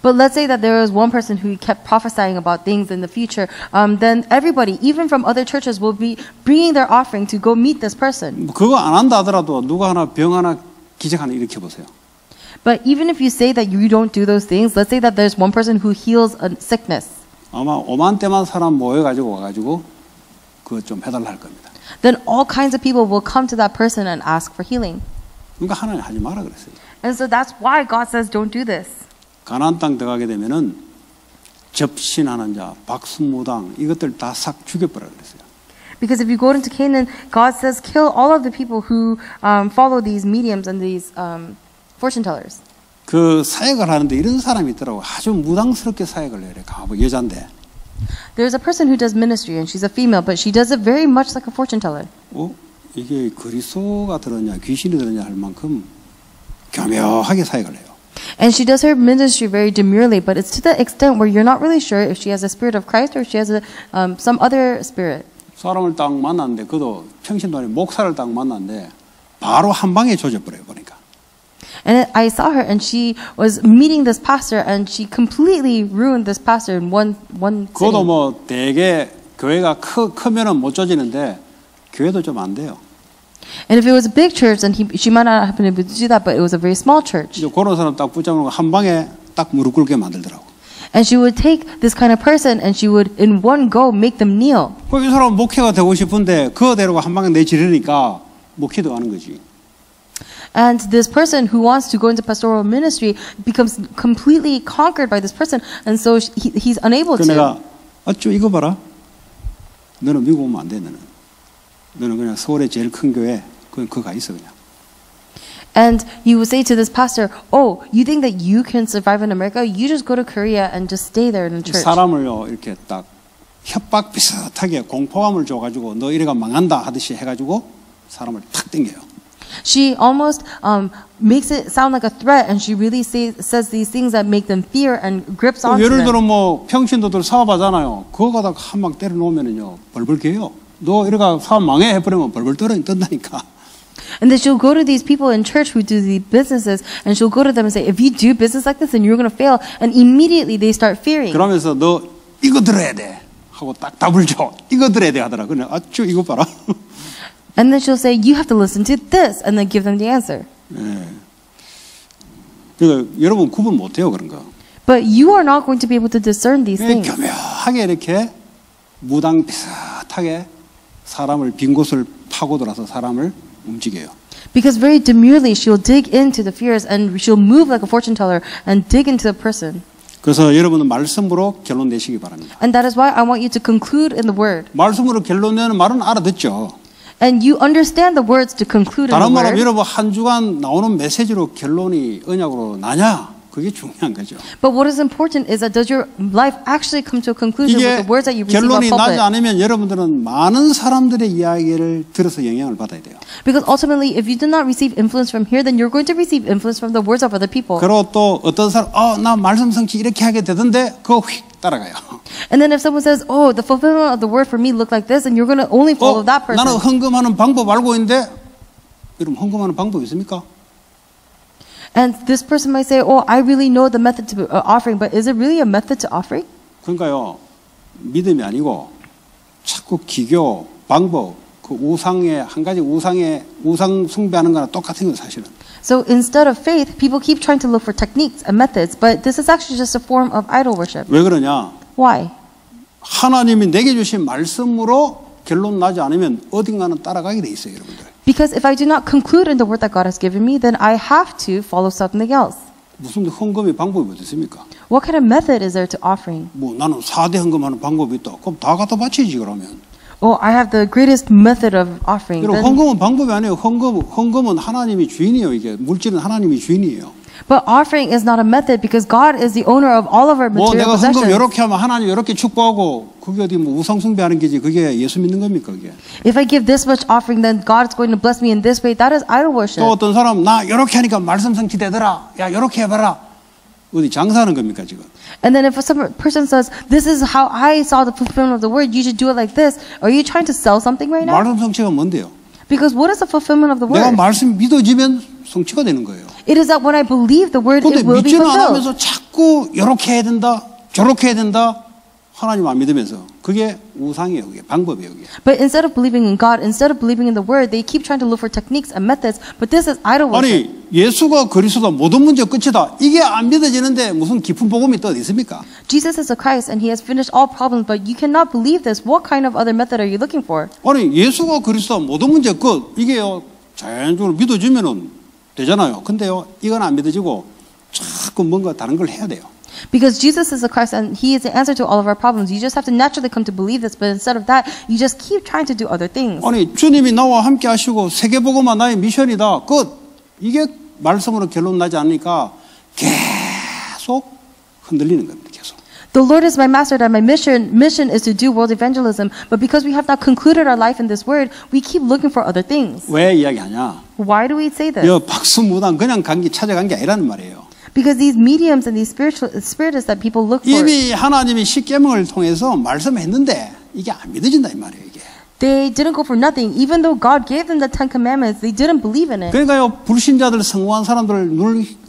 But let's say that there was one person who kept prophesying about things in the future. Then everybody, even from other churches, will be bringing their offering to go meet this person. 그거 안 한다 하더라도 누가 하나 병 하나 기적 하나 일으켜 보세요. But even if you say that you don't do those things, let's say that there's one person who heals a sickness. 아마 5만 대만 사람 모여가지고 와가지고 그거 좀 해달라 할 겁니다. Then all kinds of people will come to that person and ask for healing. 그러니까 하나님 하지 마라 그랬어요. And so that's why God says don't do this. 가나안 땅 들어가게 되면은 접신하는 자, 박수무당 이것들 다 싹 죽여버려 그랬어요. Because if you go into Canaan, God says kill all of the people who follow these mediums and these fortune tellers. 그 사역을 하는데 이런 사람이 있더라고. 아주 무당스럽게 사역을 해요. 여자인데. There's a person who does ministry and she's a female, but she does it very much like a fortune teller. 이게 그리스도가 들었냐 귀신이 들었냐 할 만큼 교묘하게 사역을 해요. And she does her ministry very demurely, but it's to the extent where you're not really sure if she has a spirit of Christ or if she has some other spirit. 사람을 딱 만났는데 그도 평신도에 목사를 딱 만났는데 바로 한 방에 조져버려요 보니까. And I saw her, and she was meeting this pastor, and she completely ruined this pastor in one 그것도 sitting. 뭐 대개 교회가 크면은 못 조지는데 교회도 좀 안 돼요. And if it was a big church, then she might not have been able to do that, but it was a very small church. 이제 그런 사람 딱 붙잡는 거 한 방에 딱 무릎 꿇게 만들더라고. And she would take this kind of person, and she would, in one go, make them kneel. 이 사람 목회가 되고 싶은데 그거 데리고 한 방에 내지르니까 목회도 하는 거지. And this person who wants to go into pastoral ministry becomes completely conquered by this person, and so he's unable 그 내가 to. 이거 봐라. 너는 미국 오면 안 돼. 너는 그냥 서울의 제일 큰 교회 그거 가 있어 그냥. And he would say to this pastor, "Oh, you think that you can survive in America? You just go to Korea and just stay there in the church." 사람을요 이렇게 딱 협박 비슷하게 공포감을 줘가지고 너 이래가 망한다 하듯이 해가지고 사람을 탁 당겨요. She almost makes it sound like a threat, and she really says these things that make them fear and grips onto 예를 들어 them. 뭐 평신도들 사업하잖아요. 그거 가다 한 방 때려 놓으면은요 벌벌 개요. 너 이래가 사업 망해 해버리면 벌벌 뜬다니까. And then she'll go to these people in church who do these businesses, and she'll go to them and say, "If you do business like this, then you're going to fail." And immediately they start fearing. 그러면서 너 이거 들어야 돼 하고 딱 답을 줘. 이거 들어야 돼 하더라. 그냥 이거 봐라. And then she'll say, "You have to listen to this," and then give them the answer. 네. 그러니까 여러분 구분 못해요 그런 거. But you are not going to be able to discern these things. 교묘하게 이렇게 무당 비슷하게 사람을 빈 곳을 파고들어서 사람을 움직여요. Because very demurely she'll dig into the fears and she'll move like a fortune teller and dig into the person. 그래서 여러분은 말씀으로 결론 내시기 바랍니다. And that is why I want you to conclude in the word. 말씀으로 결론 내는 말은 알아듣죠. And you understand the words to conclude in the 다른 말로 word. 여러분 한 주간 나오는 메시지로 결론이 언약으로 나냐? 그게 중요한 거죠. But what is important is that does your life actually come to a conclusion with 이게 the words that you receive 결론이 on 나지 pulpit? 않으면 여러분들은 많은 사람들의 이야기를 들어서 영향을 받아야 돼요. Because ultimately, if you do not receive influence from here, then you're going to receive influence from the words of other people. 그리고 또 어떤 사람, 나 말씀 성취 이렇게 하게 되던데 그거 휙 따라가요. And then if someone says, oh, the fulfillment of the word for me looked like this, and you're going to only follow that person. 나는 헌금하는 방법 알고 있는데 여러분 헌금하는 방법 있습니까? And this person might say, oh, I really know the method to offering, but is it really a method to offering? 그러니까요, 믿음이 아니고 자꾸 기교, 방법, 그 우상의 한 가지 우상 숭배하는 거랑 똑같은 거 사실은. So instead of faith, people keep trying to look for techniques and methods, but this is actually just a form of idol worship. 왜 그러냐? Why? 하나님이 내게 주신 말씀으로 결론 나지 않으면 어딘가는 따라가게 돼 있어요, 여러분들. Because if I do not conclude in the word that God has given me, then I have to follow something else. 무슨 헌금의 방법이 어디 있습니까? What kind of method is there to offering? 뭐 나는 4대 헌금하는 방법이 있다. 그럼 다 갖다 바치지 그러면. Oh, I have the greatest method of offering. 여러분 Then, 헌금은 방법이 아니에요. 헌금은 하나님이 주인이에요. 이게 물질은 하나님이 주인이에요. but offering is not a method because God is the owner of all of our 뭐 material 내가 헌금 possessions. 이렇게 하면 하나님 이렇게 축복하고 그게 어디 뭐 우상 숭배하는 게지 그게 예수 믿는 겁니까 그게? If I give this much offering, then God is going to bless me in this way. That is idol worship. 또 어떤 사람 나 이렇게 하니까 말씀 성취되더라. 야 이렇게 해봐라. 어디 장사하는 겁니까 지금? And then if some person says, this is how I saw the fulfillment of the word, you should do it like this, are you trying to sell something right now? 말씀 성취가 뭔데요? Because what is the fulfillment of the 내가 word? 말씀 믿어지면 성취가 되는 거예요. It is that when I believe the word, 근데 it will be 믿지는 fulfilled. 않으면서 자꾸 이렇게 해야 된다, 저렇게 해야 된다. 하나님 안 믿으면서 그게 우상이에요. 그게 방법이에요. 그게. But instead of believing in God, instead of believing in the word, they keep trying to look for techniques and methods, but this is idol worship. 아니 예수가 그리스도다 모든 문제 끝이다. 이게 안 믿어지는데 무슨 깊은 복음이 또 어디 있습니까? Jesus is the Christ and he has finished all problems, but you cannot believe this. What kind of other method are you looking for? 아니 예수가 그리스도다 모든 문제 끝 이게요 자연적으로 믿어지면은 되잖아요. 근데요 이건 안 믿어지고 자꾸 뭔가 다른 걸 해야 돼요. Because Jesus is the Christ and he is the answer to all of our problems. You just have to naturally come to believe this, but instead of that, you just keep trying to do other things. 아니 주님이 나와 함께 하시고 세계복음화 나의 미션이다. 끝. 이게 말씀으로 결론 나지 않으니까 계속 흔들리는 겁니다. 계속. The Lord is my master and my mission is to do world evangelism. But because we have not concluded our life in this word, we keep looking for other things. 왜 이야기하냐? Why do we say this? 여 박수무당 그냥 찾아간 게 아니라는 말이에요. Because these mediums and these spirits that people look for, 이미 하나님이 십계명을 통해서 말씀했는데 이게 안 믿어진다 이 말이에요. 이게. they didn't go for nothing. Even though God gave them the Ten Commandments, they didn't believe in it. 그러니까요 불신자들 성공한 사람들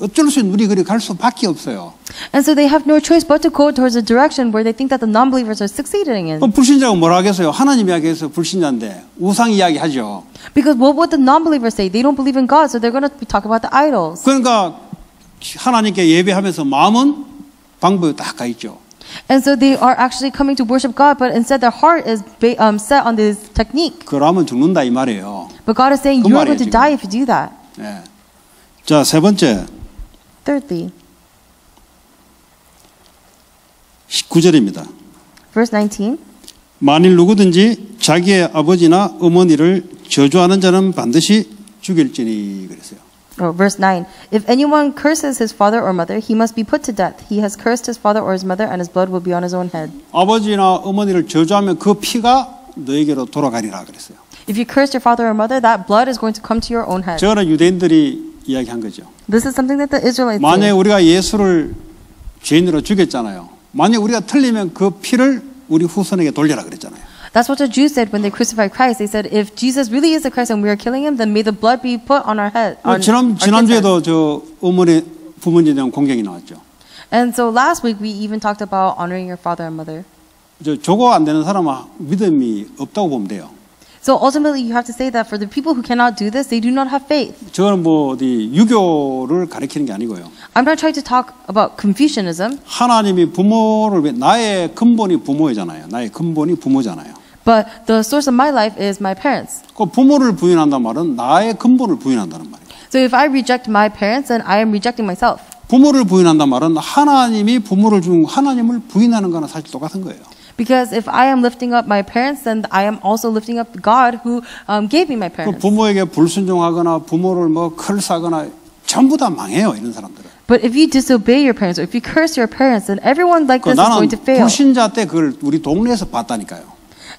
어쩔 수 없이 눈이 그리 갈 수밖에 없어요. And so they have no choice but to go towards a direction where they think that the non-believers are succeeding in. 그럼 불신자가 뭐라 하겠어요? 하나님 이야기해서 불신자인데 우상 이야기하죠. Because what would the non-believers say? They don't believe in God, so they're going to be talking about the idols. 그러니까 하나님께 예배하면서 마음은 방법이 딱 가 있죠. And so they are actually coming to worship God, but instead their heart is set on this technique. 그러면 죽는다 이 말이에요. But God is saying 그 you're 말이에요, going to 지금. die if you do that. 네. 자, 세 번째 Thirdly, 19절입니다. verse 19. 만일 누구든지 자기의 아버지나 어머니를 저주하는 자는 반드시 죽일지니 그랬어요. Verse 9. If anyone curses his father or mother, he must be put to death. He has cursed his father or his mother, and his blood will be on his own head. 아버지나 어머니를 저주하면 그 피가 너에게로 돌아가리라 그랬어요. If you curse your father or mother, that blood is going to come to your own head. 저거는 유대인들이 이야기한 거죠. This is something that the Israelites 만약에 did. 우리가 예수를 죄인으로 죽였잖아요. 만약에 우리가 틀리면 그 피를 우리 후손에게 돌려라 그랬잖아요. That's what the Jews said when they crucified Christ. They said, if Jesus really is the Christ and we are killing him, then may the blood be put on our head. On our kids' 지난주에도 heads. 저 어머니 부모님에 대한 공경이 나왔죠. And so last week we even talked about honoring your father and mother. 저 조거 안 되는 사람은 믿음이 없다고 보면 돼요. So ultimately you have to say that for the people who cannot do this, they do not have faith. 저거는 뭐 어디 유교를 가리키는 게 아니고요. I'm not trying to talk about Confucianism. 하나님이 부모를 나의 근본이 부모잖아요. 나의 근본이 부모잖아요. But the source of my life is my parents. 그 부모를 부인한다는 말은 나의 근본을 부인한다는 말이에요. So if I reject my parents, then I am rejecting myself. 부모를 부인한다는 말은 하나님이 부모를 준 하나님을 부인하는 거나 사실 똑같은 거예요. Because if I am lifting up my parents, then I am also lifting up God who gave me my 그 parents. 부모에게 불순종하거나 부모를 뭐 클사거나 전부 다 망해요. 이런 사람들은. But if you disobey your parents, or if you curse your parents, then everyone like this is 나는 going to fail. 불신자 때 그걸 우리 동네에서 봤다니까요.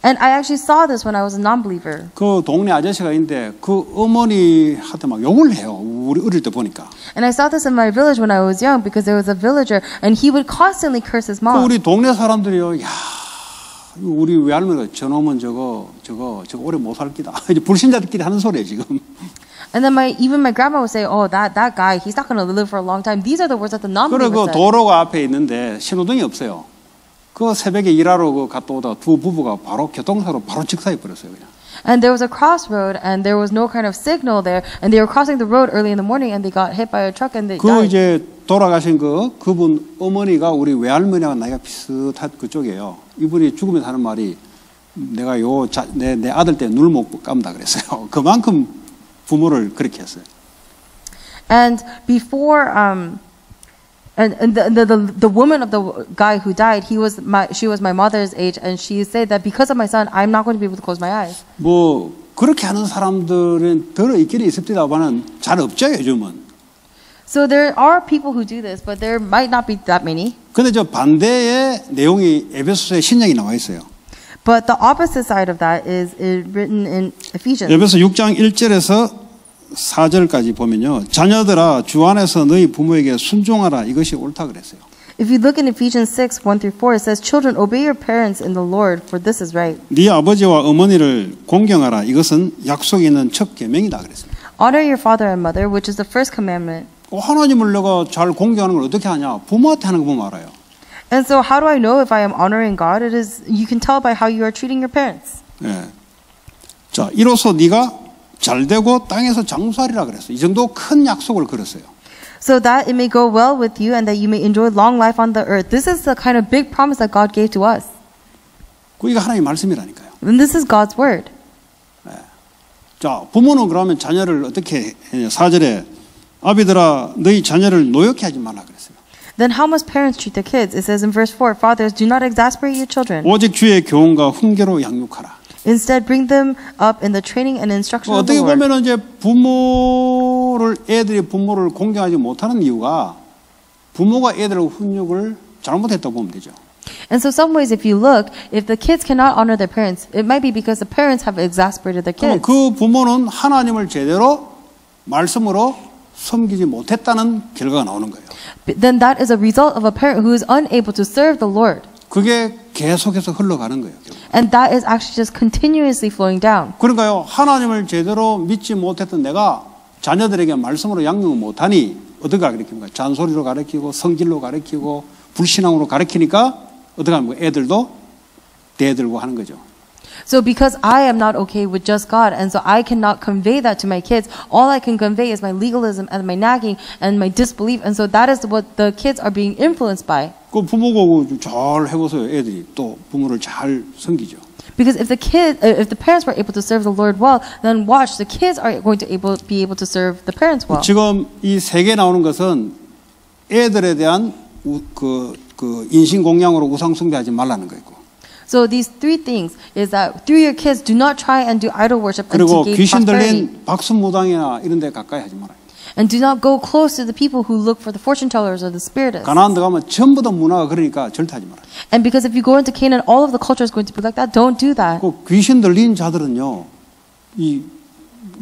And I actually saw this when I was a non-believer. 그 동네 아저씨가 있는데 그 어머니한테 막 욕을 해요. 우리 어릴 때 보니까. And I saw this in my village when I was young because there was a villager and he would constantly curse his 그 mom. 우리 동네 사람들이요. 야, 우리 외할머니가 저놈은 저거 오래 못 살 기다. 이제 불신자들끼리 하는 소리예요 지금. And then even my grandma would say, "Oh, that guy, he's not going to live for a long time." These are the words that the non-believers 그리고 said. 도로가 앞에 있는데 신호등이 없어요. 그 새벽에 일하러 갔다 오다 두 부부가 바로 교통사로 바로 직사해 버렸어요 그냥. And there was a crossroad, and there was no kind of signal there, and they were crossing the road early in the morning, and they got hit by a truck, and they 그 died. 이제 돌아가신 그분 어머니가 우리 외할머니하고 나이가 비슷한 그쪽이에요. 이분이 죽으면서 하는 말이 내가 내 아들 때 눈을 못 감다 그랬어요. 그만큼 부모를 그렇게 했어요. And before, and the woman of the guy who died, she was my mother's age, and she said that because of my son, I'm not going to be able to close my eyes. 뭐 그렇게 하는 사람들은 더러 있기는 있습니다만은 잘 없죠 요즘은. So there are people who do this, but there might not be that many. 근데 저 반대의 내용이 에베소서에 신약이 나와 있어요. But the opposite side of that is written in Ephesians. 에베소 6장 1절에서 4절까지 보면요. 자녀들아 주 안에서 너희 부모에게 순종하라. 이것이 옳다 그랬어요. If you look in Ephesians 6, 1 through 4, it says, "Children, obey your parents in the Lord, for this is right." 네 아버지와 어머니를 공경하라. 이것은 약속이 있는 첫 계명이다 그랬습니다. Honor your father and mother, which is the first commandment. 하나님을 내가 잘 공경하는 걸 어떻게 하냐? 부모한테 하는 거 보면 알아요. And so how do I know if I am honoring God? It is, you can tell by how you are treating your parents. 예. 자, 이로써 네가 잘되고 땅에서 장수하리라 그랬어요. 이 정도 큰 약속을 걸었어요. So that it may go well with you and that you may enjoy long life on the earth. This is the kind of big promise that God gave to us. 이거 하나님의 말씀이라니까요. And this is God's word. 자, 부모는 그러면 자녀를 어떻게 해요? 4절에 아비들아 너희 자녀를 노엽게 하지 말라 그랬어요. Then how must parents treat their kids? It says in verse 4, "Fathers, do not exasperate your children. 오직 주의 교훈과 훈계로 양육하라. Instead, bring them up in the training and instruction of the 어떻게 Lord." 보면 이제 애들이 부모를 공경하지 못하는 이유가 부모가 애들의 훈육을 잘못했다고 보면 되죠. And so some ways, if you look, if the kids cannot honor their parents, it might be because the parents have exasperated their 그럼 kids. 그 부모는 하나님을 제대로 말씀으로 섬기지 못했다는 결과가 나오는 거예요. Then that is a result of a parent who is unable to serve the Lord. 그게 계속해서 흘러가는 거예요. 결국. And that is actually just continuously flowing down. 그러니까요, 하나님을 제대로 믿지 못했던 내가 자녀들에게 말씀으로 양육을 못하니 어떻게 가르칩니까? 잔소리로 가르치고 성질로 가르치고 불신앙으로 가르치니까 어떻게 합니까? 애들도 대들고 하는 거죠. So because I am not okay with just God, and so I cannot convey that to my kids, all I can convey is my legalism and my nagging and my disbelief, and so that is what the kids are being influenced by. 그 부모가 잘 해보세요. 애들이 또 부모를 잘 섬기죠. Because if the parents were able to serve the Lord well, then watch, the kids are going to be able to serve the parents well. 지금 이 세 개 나오는 것은 애들에 대한 인신 공양으로 우상 숭배하지 말라는 거고. So these three things is that through your kids, do not try and do idol worship and 그리고 to gain 귀신 prosperity. 들린 박수무당이나 이런 데 가까이 하지 말아요. And do not go close to the people who look for the fortune tellers or the spiritists. 가나안 들어가면 전부 다 문화가 그러니까 절대 하지 말아요. And because if you go into Canaan, all of the culture is going to be like that. Don't do that. 그 귀신 들린 자들은요,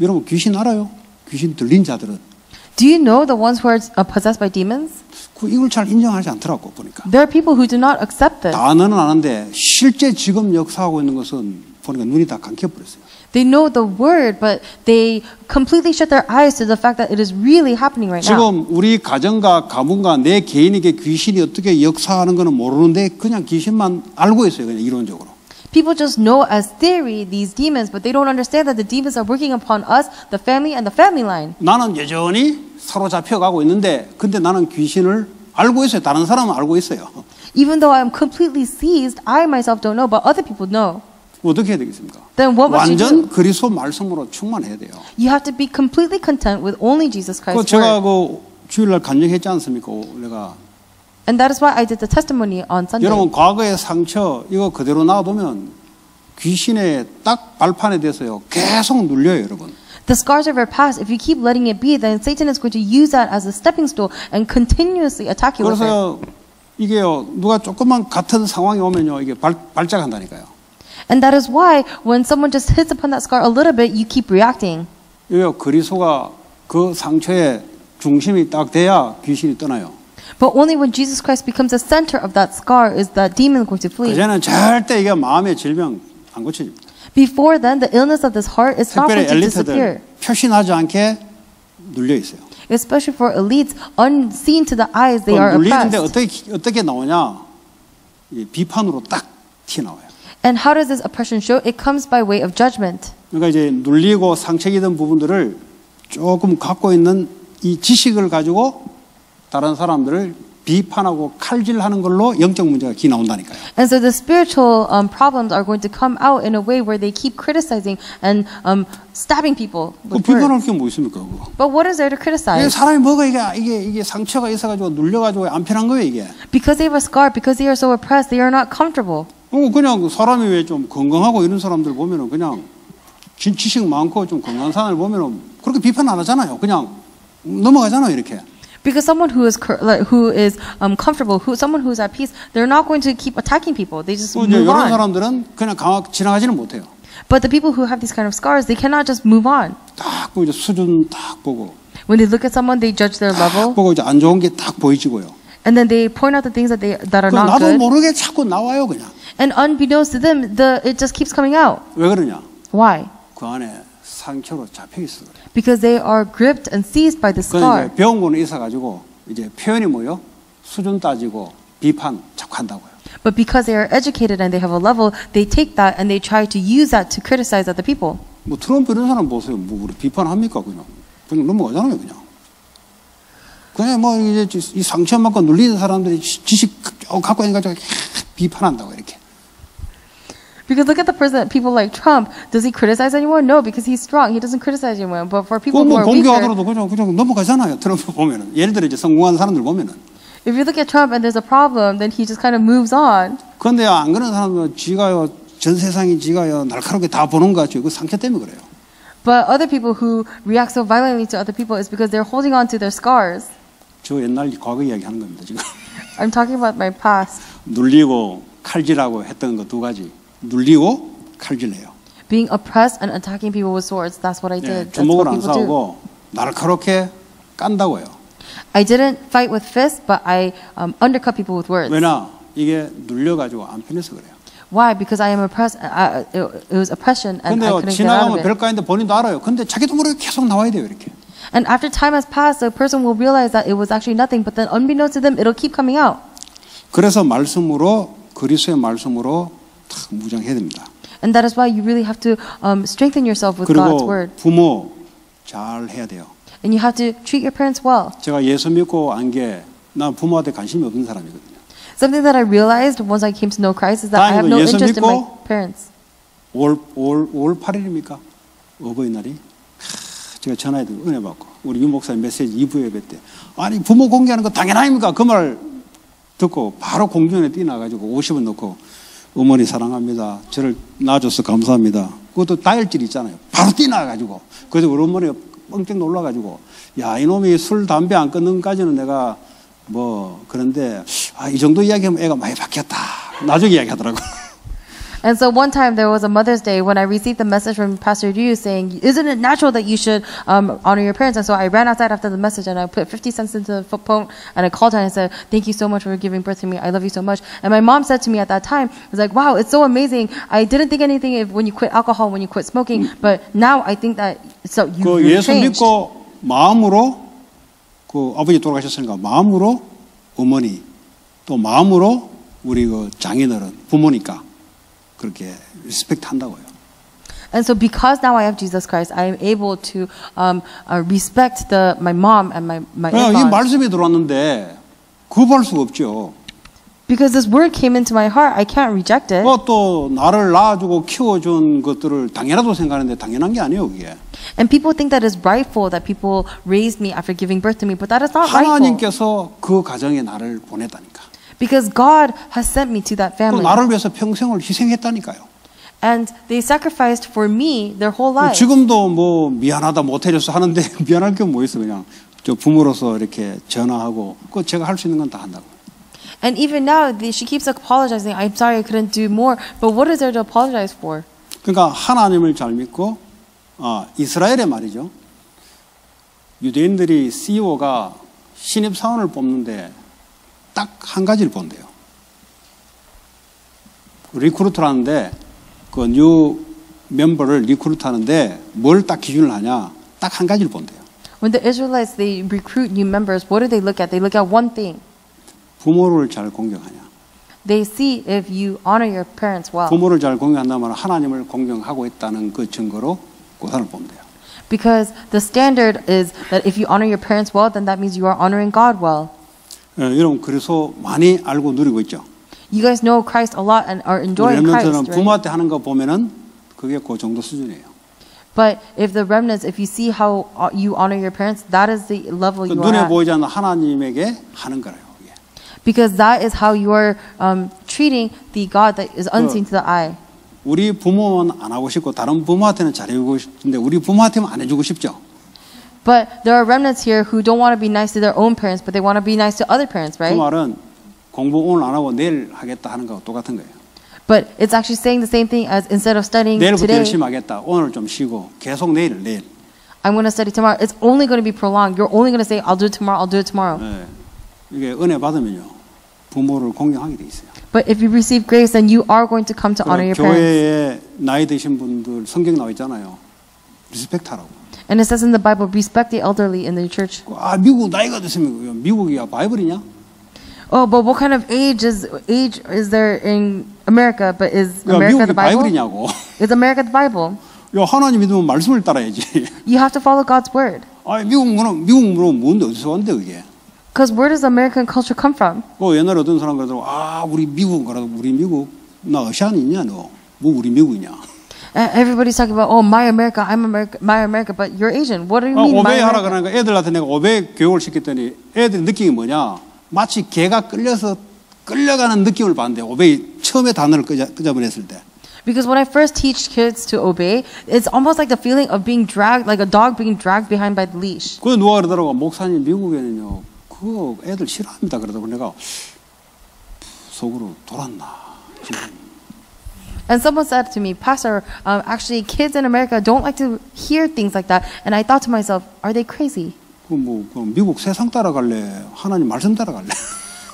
여러분 귀신 알아요? 귀신 들린 자들은 Do you know the ones who are possessed by demons? 이걸 잘 인정하지 않더라고 보니까. There are people who do not accept this. 단어는 아는데 실제 지금 역사하고 있는 것은 보니까 눈이 다 감겨버렸어요. They know the word, but they completely shut their eyes to the fact that it is really happening right now. 지금 우리 가정과 가문과 내 개인에게 귀신이 어떻게 역사하는 것은 모르는데 그냥 귀신만 알고 있어요. 그냥 이론적으로. People just know as theory these demons, but they don't understand that the demons are working upon us, the family, and the family line. 나는 여전히 사로잡혀 가고 있는데 근데 나는 귀신을 알고 있어요. 다른 사람은 알고 있어요. Even though I am completely seized, I myself don't know, but other people know. 어떻게 해야 되겠습니까? Then what must you do? 완전 그리스도 말씀으로 충만해야 돼요. You have to be completely content with only Jesus 그 Christ's 제가 word. 그 주일날 간증했지 않습니까? 내가 And that is why I did the testimony on Sunday. 여러분 과거의 상처 이거 그대로 놔두면 귀신의 딱 발판에 대해서요 계속 눌려요, 여러분. The scars of our past, if you keep letting it be, then Satan is going to use that as a stepping stool and continuously attack you with it. 그래서 이게요 누가 조금만 같은 상황이 오면요 이게 발작한다니까요. And that is why when someone just hits upon that scar a little bit, you keep reacting. 이게요 그리스도가 그 상처의 중심이 딱 돼야 귀신이 떠나요. But only when Jesus Christ becomes the center of that scar is that demon going to flee. 그전에는 절대 이게 마음의 질병 안 고쳐집니다. Before then, the illness of this heart is not 특별히 going to disappear. 엘리트들 표시나지 않게 눌려 있어요. Especially for elites, unseen to the eyes, they are 눌리는데 oppressed. 어떻게 나오냐? 이 비판으로 딱 튀어나와요. And how does this oppression show? It comes by way of judgment. 그러니까 이제 눌리고 상처기던 부분들을 조금 갖고 있는 이 지식을 가지고 다른 사람들을 비판하고 칼질하는 걸로 영적 문제가 기 나온다니까요. And so the spiritual problems are going to come out in a way where they keep criticizing and stabbing people 그 with 비판할 words. 게 뭐 있습니까, 그거? But what is there to 이게 criticize? 사람이 뭐가 이게 상처가 있어가지고 눌려가지고 안 편한 거예요, 이게. Because they have a scar, because they are so oppressed, they are not comfortable. 그냥 사람이 왜 좀 건강하고 이런 사람들 보면은 그냥 지식 많고 좀 건강한 사람을 보면은 그렇게 비판 안 하잖아요. 그냥 넘어가잖아요, 이렇게. Because someone who is comfortable, someone who is at peace, they're not going to keep attacking people. They just 이제 move 이런 on. 사람들은 그냥 지나가지는 못해요. But the people who have these kind of scars, they cannot just move on. 딱 보고 이제 수준 딱 보고 When they look at someone, they judge their 딱 level, 보고 이제 안 좋은 게 딱 보이지고요. and then they point out the things that are 그 not 나도 good. 모르게 자꾸 나와요, 그냥. And unbeknownst to them, it just keeps coming out. 왜 그러냐? Why? 그 안에 상처로 잡혀 있어 그래. Because they are gripped and seized by the 그러니까 scar. 병원에 있어가지고 이제 표현이 뭐요? 수준 따지고 비판 자꾸 한다고요. But because they are educated and they have a level, they take that and they try to use that to criticize other people. 뭐 트럼프 이런 사람 보세요. 뭐 우리 비판합니까 그냥 넘어가잖아요 그냥. 그냥 뭐 이제 이 상처만큼 눌리는 사람들이 지식 갖고 있는 가지고 비판한다고 이렇게. Because look at the person, people like Trump. Does he criticize anyone? No, because he's strong. He doesn't criticize anyone. But for people who 뭐 are weaker, 공개하더라도 그냥 넘어가잖아요. 트럼프 보면은 예를 들어 이제 성공한 사람들 보면은. if you look at Trump and there's a problem, then he just kind of moves on. 그런데 안 그런 사람은 지가요 전 세상이 지가요 날카롭게 다 보는 것 같죠. 그 상처 때문에 그래요. But other people who react so violently to other people is because they're holding on to their scars. 저 옛날 과거 이야기 하는 겁니다 지금. I'm talking about my past. 눌리고 칼질하고 했던 거 두 가지. 눌리고 칼질해요. Being oppressed and attacking people with swords. That's what I 예, did. That's 주먹을 what 안 people do. 싸우고 날카롭게 깐다고요. I didn't fight with fists, but I undercut people with words. 왜냐? 이게 눌려가지고 안 편해서 그래요. Why? Because I am oppressed. It was oppression, and I 근데요 couldn't get out of 지나가면 it. 별거인데 본인도 알아요. 근데 자기도 모르게 계속 나와야 돼요 이렇게. And after time has passed, the person will realize that it was actually nothing. But then, unbeknownst to them, it'll keep coming out. 그래서 말씀으로 그리스도의 말씀으로 탁 무장해야 됩니다. And that is why you really have to strengthen yourself with God's 그리고 word. 부모 잘 해야 돼요. And you have to treat your parents well. 제가 예수 믿고 안 게 난 부모한테 관심이 없는 사람이거든요. Something that I realized once I came to know Christ is that I have no 예수 interest in my 믿고 parents. 5월 8일입니까? 어버이날이. 제가 전화해도 은혜 받고 우리 유 목사님 메시지 2부 예배 때 아니 부모 공개하는 거 당연합니까? 그 말 듣고 바로 공중에 뛰어나가지고 50원 넣고 어머니 사랑합니다. 저를 낳아줘서 감사합니다. 그것도 다혈질 있잖아요. 바로 뛰어나가지고 그래서 우리 어머니가 뻥쩍 놀라가지고 야 이놈이 술 담배 안 끊는 것까지는 내가 뭐 그런데 이 정도 이야기하면 애가 많이 바뀌었다. 나중에 이야기하더라고. And so one time there was a Mother's Day when I received the message from Pastor Ryu saying, "Isn't it natural that you should honor your parents?" And so I ran outside after the message and I put 50 cents into the phone and I called her and I said, "Thank you so much for giving birth to me. I love you so much." And my mom said to me at that time, "I was like, wow, it's so amazing. I didn't think anything of when you quit alcohol, when you quit smoking, but now I think that so 그 you 예수 changed." 믿고 마음으로 그 아버지 돌아가셨으니까 마음으로 어머니 또 마음으로 우리 그 장인어른 부모니까 그렇게 리스펙트 한다고요. And so because now I have Jesus Christ, I am able to respect my mom and my 이 in-laws. 말씀이 들어왔는데 구할 수가 없죠. Because this word came into my heart, I can't reject it. 또 나를 낳아주고 키워준 것들을 당연하다고 생각하는데 당연한 게 아니에요, 그게. And people think that it's rightful that people raised me after giving birth to me, but that is not rightful. 하나님께서 그 가정에 나를 보냈다니까. Because God has sent me to that 또 family. 나를 위해서 평생을 희생했다니까요. And they sacrificed for me their whole life. 지금도 뭐 미안하다 못해줘서 하는데 미안할 게 뭐 있어 그냥 저 부모로서 이렇게 전화하고 그 제가 할 수 있는 건 다 한다고. And even now, she keeps apologizing. I'm sorry, I couldn't do more. But what is there to apologize for? 그러니까 하나님을 잘 믿고 이스라엘의 말이죠. 유대인들이 CEO가 신입 사원을 뽑는데 딱 한 가지를 본대요. 리크루트를 하는데 그 뉴 멤버를 리크루트 하는데 뭘 딱 기준을 하냐? 딱 한 가지를 본대요. When the Israelites, they recruit new members, what do they look at? They look at one thing. 부모를 잘 공경하냐? They see if you honor your parents well. 부모를 잘 공경한다면 하나님을 공경하고 있다는 그 증거로 그 사람을 본대요. Because the standard is that if you honor your parents well, then that means you are honoring God well. 여러분 그래서 많이 알고 누리고 있죠. You guys know Christ a lot and are enjoying Christ, 렘넌트는 right? 부모한테 하는 거 보면은 그게 그 정도 수준이에요. But if the remnants, if you see how you honor your parents, that is the level you are 눈에 at. 보이지 않는 하나님에게 하는 거예요. 이게. Because that is how you are treating the God that is unseen to the eye. 우리 부모는 안 하고 싶고 다른 부모한테는 잘해주고 싶은데 우리 부모한테는 안 해주고 싶죠. But there are remnants here who don't want to be nice to their own parents, but they want to be nice to other parents, 그 right? 말은 공부 오늘 안 하고 내일 하겠다 하는 거하고 똑같은 거예요. But it's actually saying the same thing as instead of studying 내일부터 today, 열심히 하겠다. 오늘 좀 쉬고 계속 내일. I'm going to study tomorrow. It's only going to be prolonged. You're only going to say, I'll do it tomorrow, I'll do it tomorrow. 네. 이게 은혜 받으면요 부모를 공경하게 돼 있어요. But if you receive grace, then you are going to come to honor your parents. 교회에 나이 드신 분들 성경 나와 있잖아요. 리스펙트하라고. And it says in the Bible, respect the elderly in the church. 미국 나이가 됐으면 미국이야 바이블이냐? Oh, but what kind of age is there in America? But is America 미국이 the Bible? 바이블이냐고. Is America the Bible? 야 하나님 믿으면 말씀을 따라야지. You have to follow God's word. 미국 문은 뭔데 어디서 왔는데 그게? Because where does American culture come from? 옛날에 어떤 사람 그러더라고. 우리 미국 그러고 우리 미국 나 어시아니냐 너? 뭐 우리 미국이냐? Everybody's talking about, oh, my America, my America, but you're Asian. What do you mean, my 오베이 하라 America? 그러니까 애들한테 내가 오베이 교육을 시켰더니 애들이 느낀 게 뭐냐? 마치 개가 끌려가는 느낌을 받는데 오베이 처음에 단어를 끄잡아냈을 때. Because when I first teach kids to obey, it's almost like the feeling of being dragged, like a dog being dragged behind by the leash. 그 누가 그러더라고. 목사님 미국에는요 그거 애들 싫어합니다. 그러더라고. 내가 속으로 돌았나 지금. And someone said to me, Pastor, actually kids in America don't like to hear things like that. And I thought to myself, are they crazy? 그럼 미국 세상 따라갈래? 하나님 말씀 따라갈래?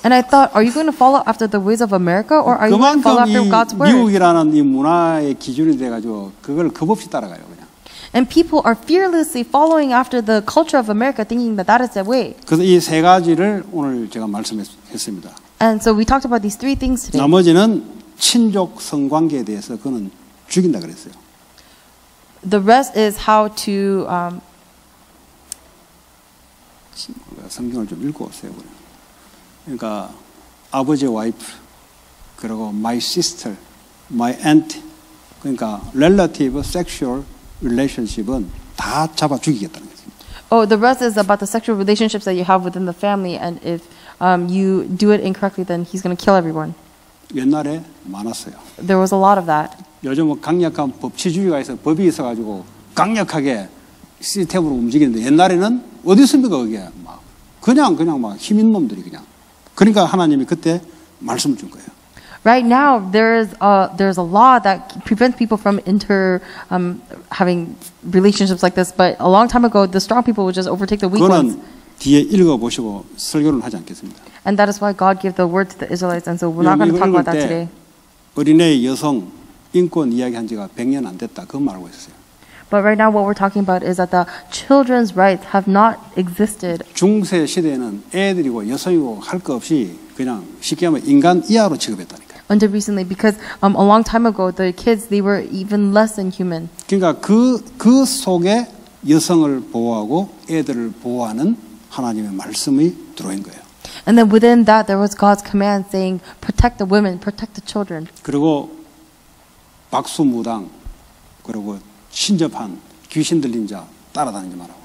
And I thought, are you going to follow after the ways of America, or are you going to follow 그만큼 after 이 God's word? 미국이라는 이 문화의 기준이 돼가지고 그걸 겁없이 따라가요 그냥. And people are fearlessly following after the culture of America, thinking that that is the way. 그래서 이 세 가지를 오늘 제가 말씀했습니다. And so we talked about these three things today. 나머지는 친족 성관계에 대해서 그는 죽인다 그랬어요. The rest is how to 성경을 좀 읽어오세요. 그러니까 아버지의 와이프, 그리고 my sister, my aunt, 그러니까 relative sexual relationship은 다 잡아 죽이겠다는 거죠. Oh, the rest is about the sexual relationships that you have within the family, and if you do it incorrectly, then he's going to kill everyone. 옛날에 많았어요. There was a lot of that. 요즘은 강력한 법치주의가 있어 법이 있어가지고 강력하게 시스템으로 움직이는데 옛날에는 어디 있습니까 그게 막 그냥 막 힘있는 놈들이 그냥 그러니까 하나님이 그때 말씀을 준 거예요. Right now, there's a law that prevents people from having relationships like this. But a long time ago, the strong people would just overtake the weak ones. 그거는 뒤에 읽어보시고 설교를 하지 않겠습니다. And that is why God gave the word to the Israelites. And so we're not going to talk about that today. 어린애 여성 인권 이야기한 지가 100년 안 됐다. 그거 말하고 있었어요. But right now, what we're talking about is that the children's rights have not existed. 중세 시대에는 애들이고 여성이고 할 거 없이 그냥 쉽게 하면 인간 이하로 취급했다니까요. Until recently, because a long time ago, the kids, they were even less than human. 그러니까 그 속에 여성을 보호하고 애들을 보호하는 하나님의 말씀이 들어온 거예요. And then within that, there was God's command saying, protect the women, protect the children. 그리고 박수무당 그리고 신접한 귀신 들린 자 따라다니지 말라고.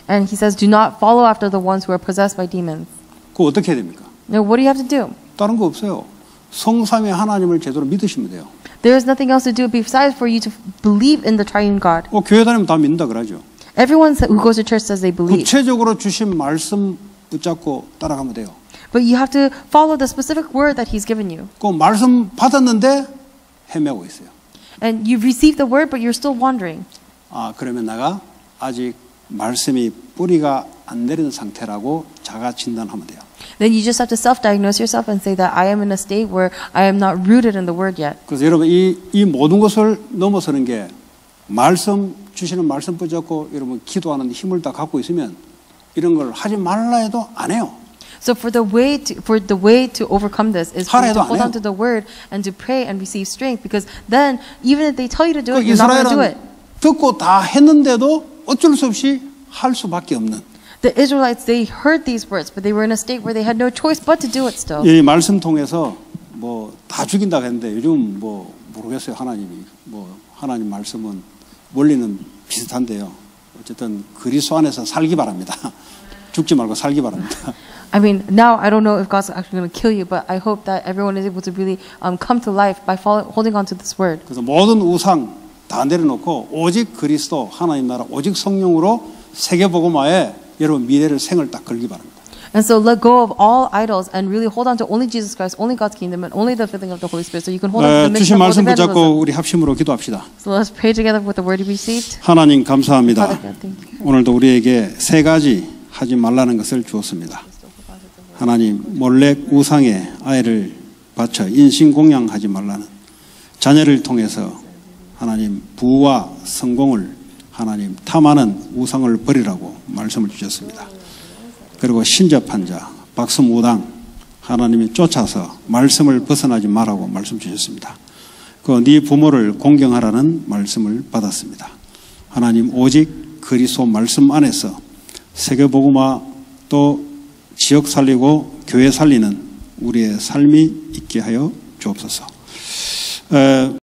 And he says, do not follow after the ones who are possessed by demons. 그거 어떻게 해야 됩니까? Now, what do you have to do? 다른 거 없어요. 성삼위 하나님을 제대로 믿으시면 돼요. There is nothing else to do besides for you to believe in the triune God. 교회 다니면 다 믿는다 그러죠. Everyone who goes to church says they believe. 구체적으로 주신 말씀 붙잡고 따라가면 돼요. But you have to follow the specific word that he's given you. 그 말씀 받았는데 헤매고 있어요. And you've received the word, but you're still wandering. 그러면 내가 아직 말씀이 뿌리가 안 내린 상태라고 자가 진단하면 돼요. Then you just have to self-diagnose yourself and say that I am in a state where I am not rooted in the word yet. 그래서 여러분 이 모든 것을 넘어서는 게 말씀 주시는 말씀 붙잡고 여러분 기도하는 힘을 다 갖고 있으면 이런 걸 하지 말라 해도 안 해요. So for the way to overcome this is for you to hold on to the word and to pray and receive strength, because then even if they tell you to do it, you're not going to do it. 듣고 다 했는데도 어쩔 수 없이 할 수밖에 없는. The Israelites, they heard these words, but they were in a state where they had no choice but to do it still. 이 말씀 통해서 뭐 다 죽인다 했는데 요즘 뭐 모르겠어요. 하나님 말씀은 원리는 비슷한데요. 어쨌든 그리스도 안에서 살기 바랍니다. 죽지 말고 살기 바랍니다. I mean, now I don't know if God's actually going to kill you, but I hope that everyone is able to really come to life by holding on to this word. 그래서 모든 우상 다 내려놓고 오직 그리스도 하나님 나라 오직 성령으로 세계복음화에 여러분 미래를 생을 딱 걸기 바랍니다. And so let go of all idols and really hold on to only Jesus Christ, only God's kingdom, and only the filling of the Holy Spirit. So you can hold on to the mission 주신 of 말씀 evangelism. 붙잡고 우리 합심으로 기도합시다. So let's pray together with the word we received. 하나님 감사합니다. Father God, thank you. 오늘도 우리에게 세 가지 하지 말라는 것을 주었습니다. 하나님 몰렉 우상에 아이를 바쳐 인신공양하지 말라는, 자녀를 통해서 하나님 부와 성공을 하나님 탐하는 우상을 버리라고 말씀을 주셨습니다. 그리고 신접한 자 박수무당 하나님이 쫓아서 말씀을 벗어나지 말라고 말씀 주셨습니다. 그 네 부모를 공경하라는 말씀을 받았습니다. 하나님 오직 그리스도 말씀 안에서 세계복음화 또 지역 살리고 교회 살리는 우리의 삶이 있게 하여 주옵소서.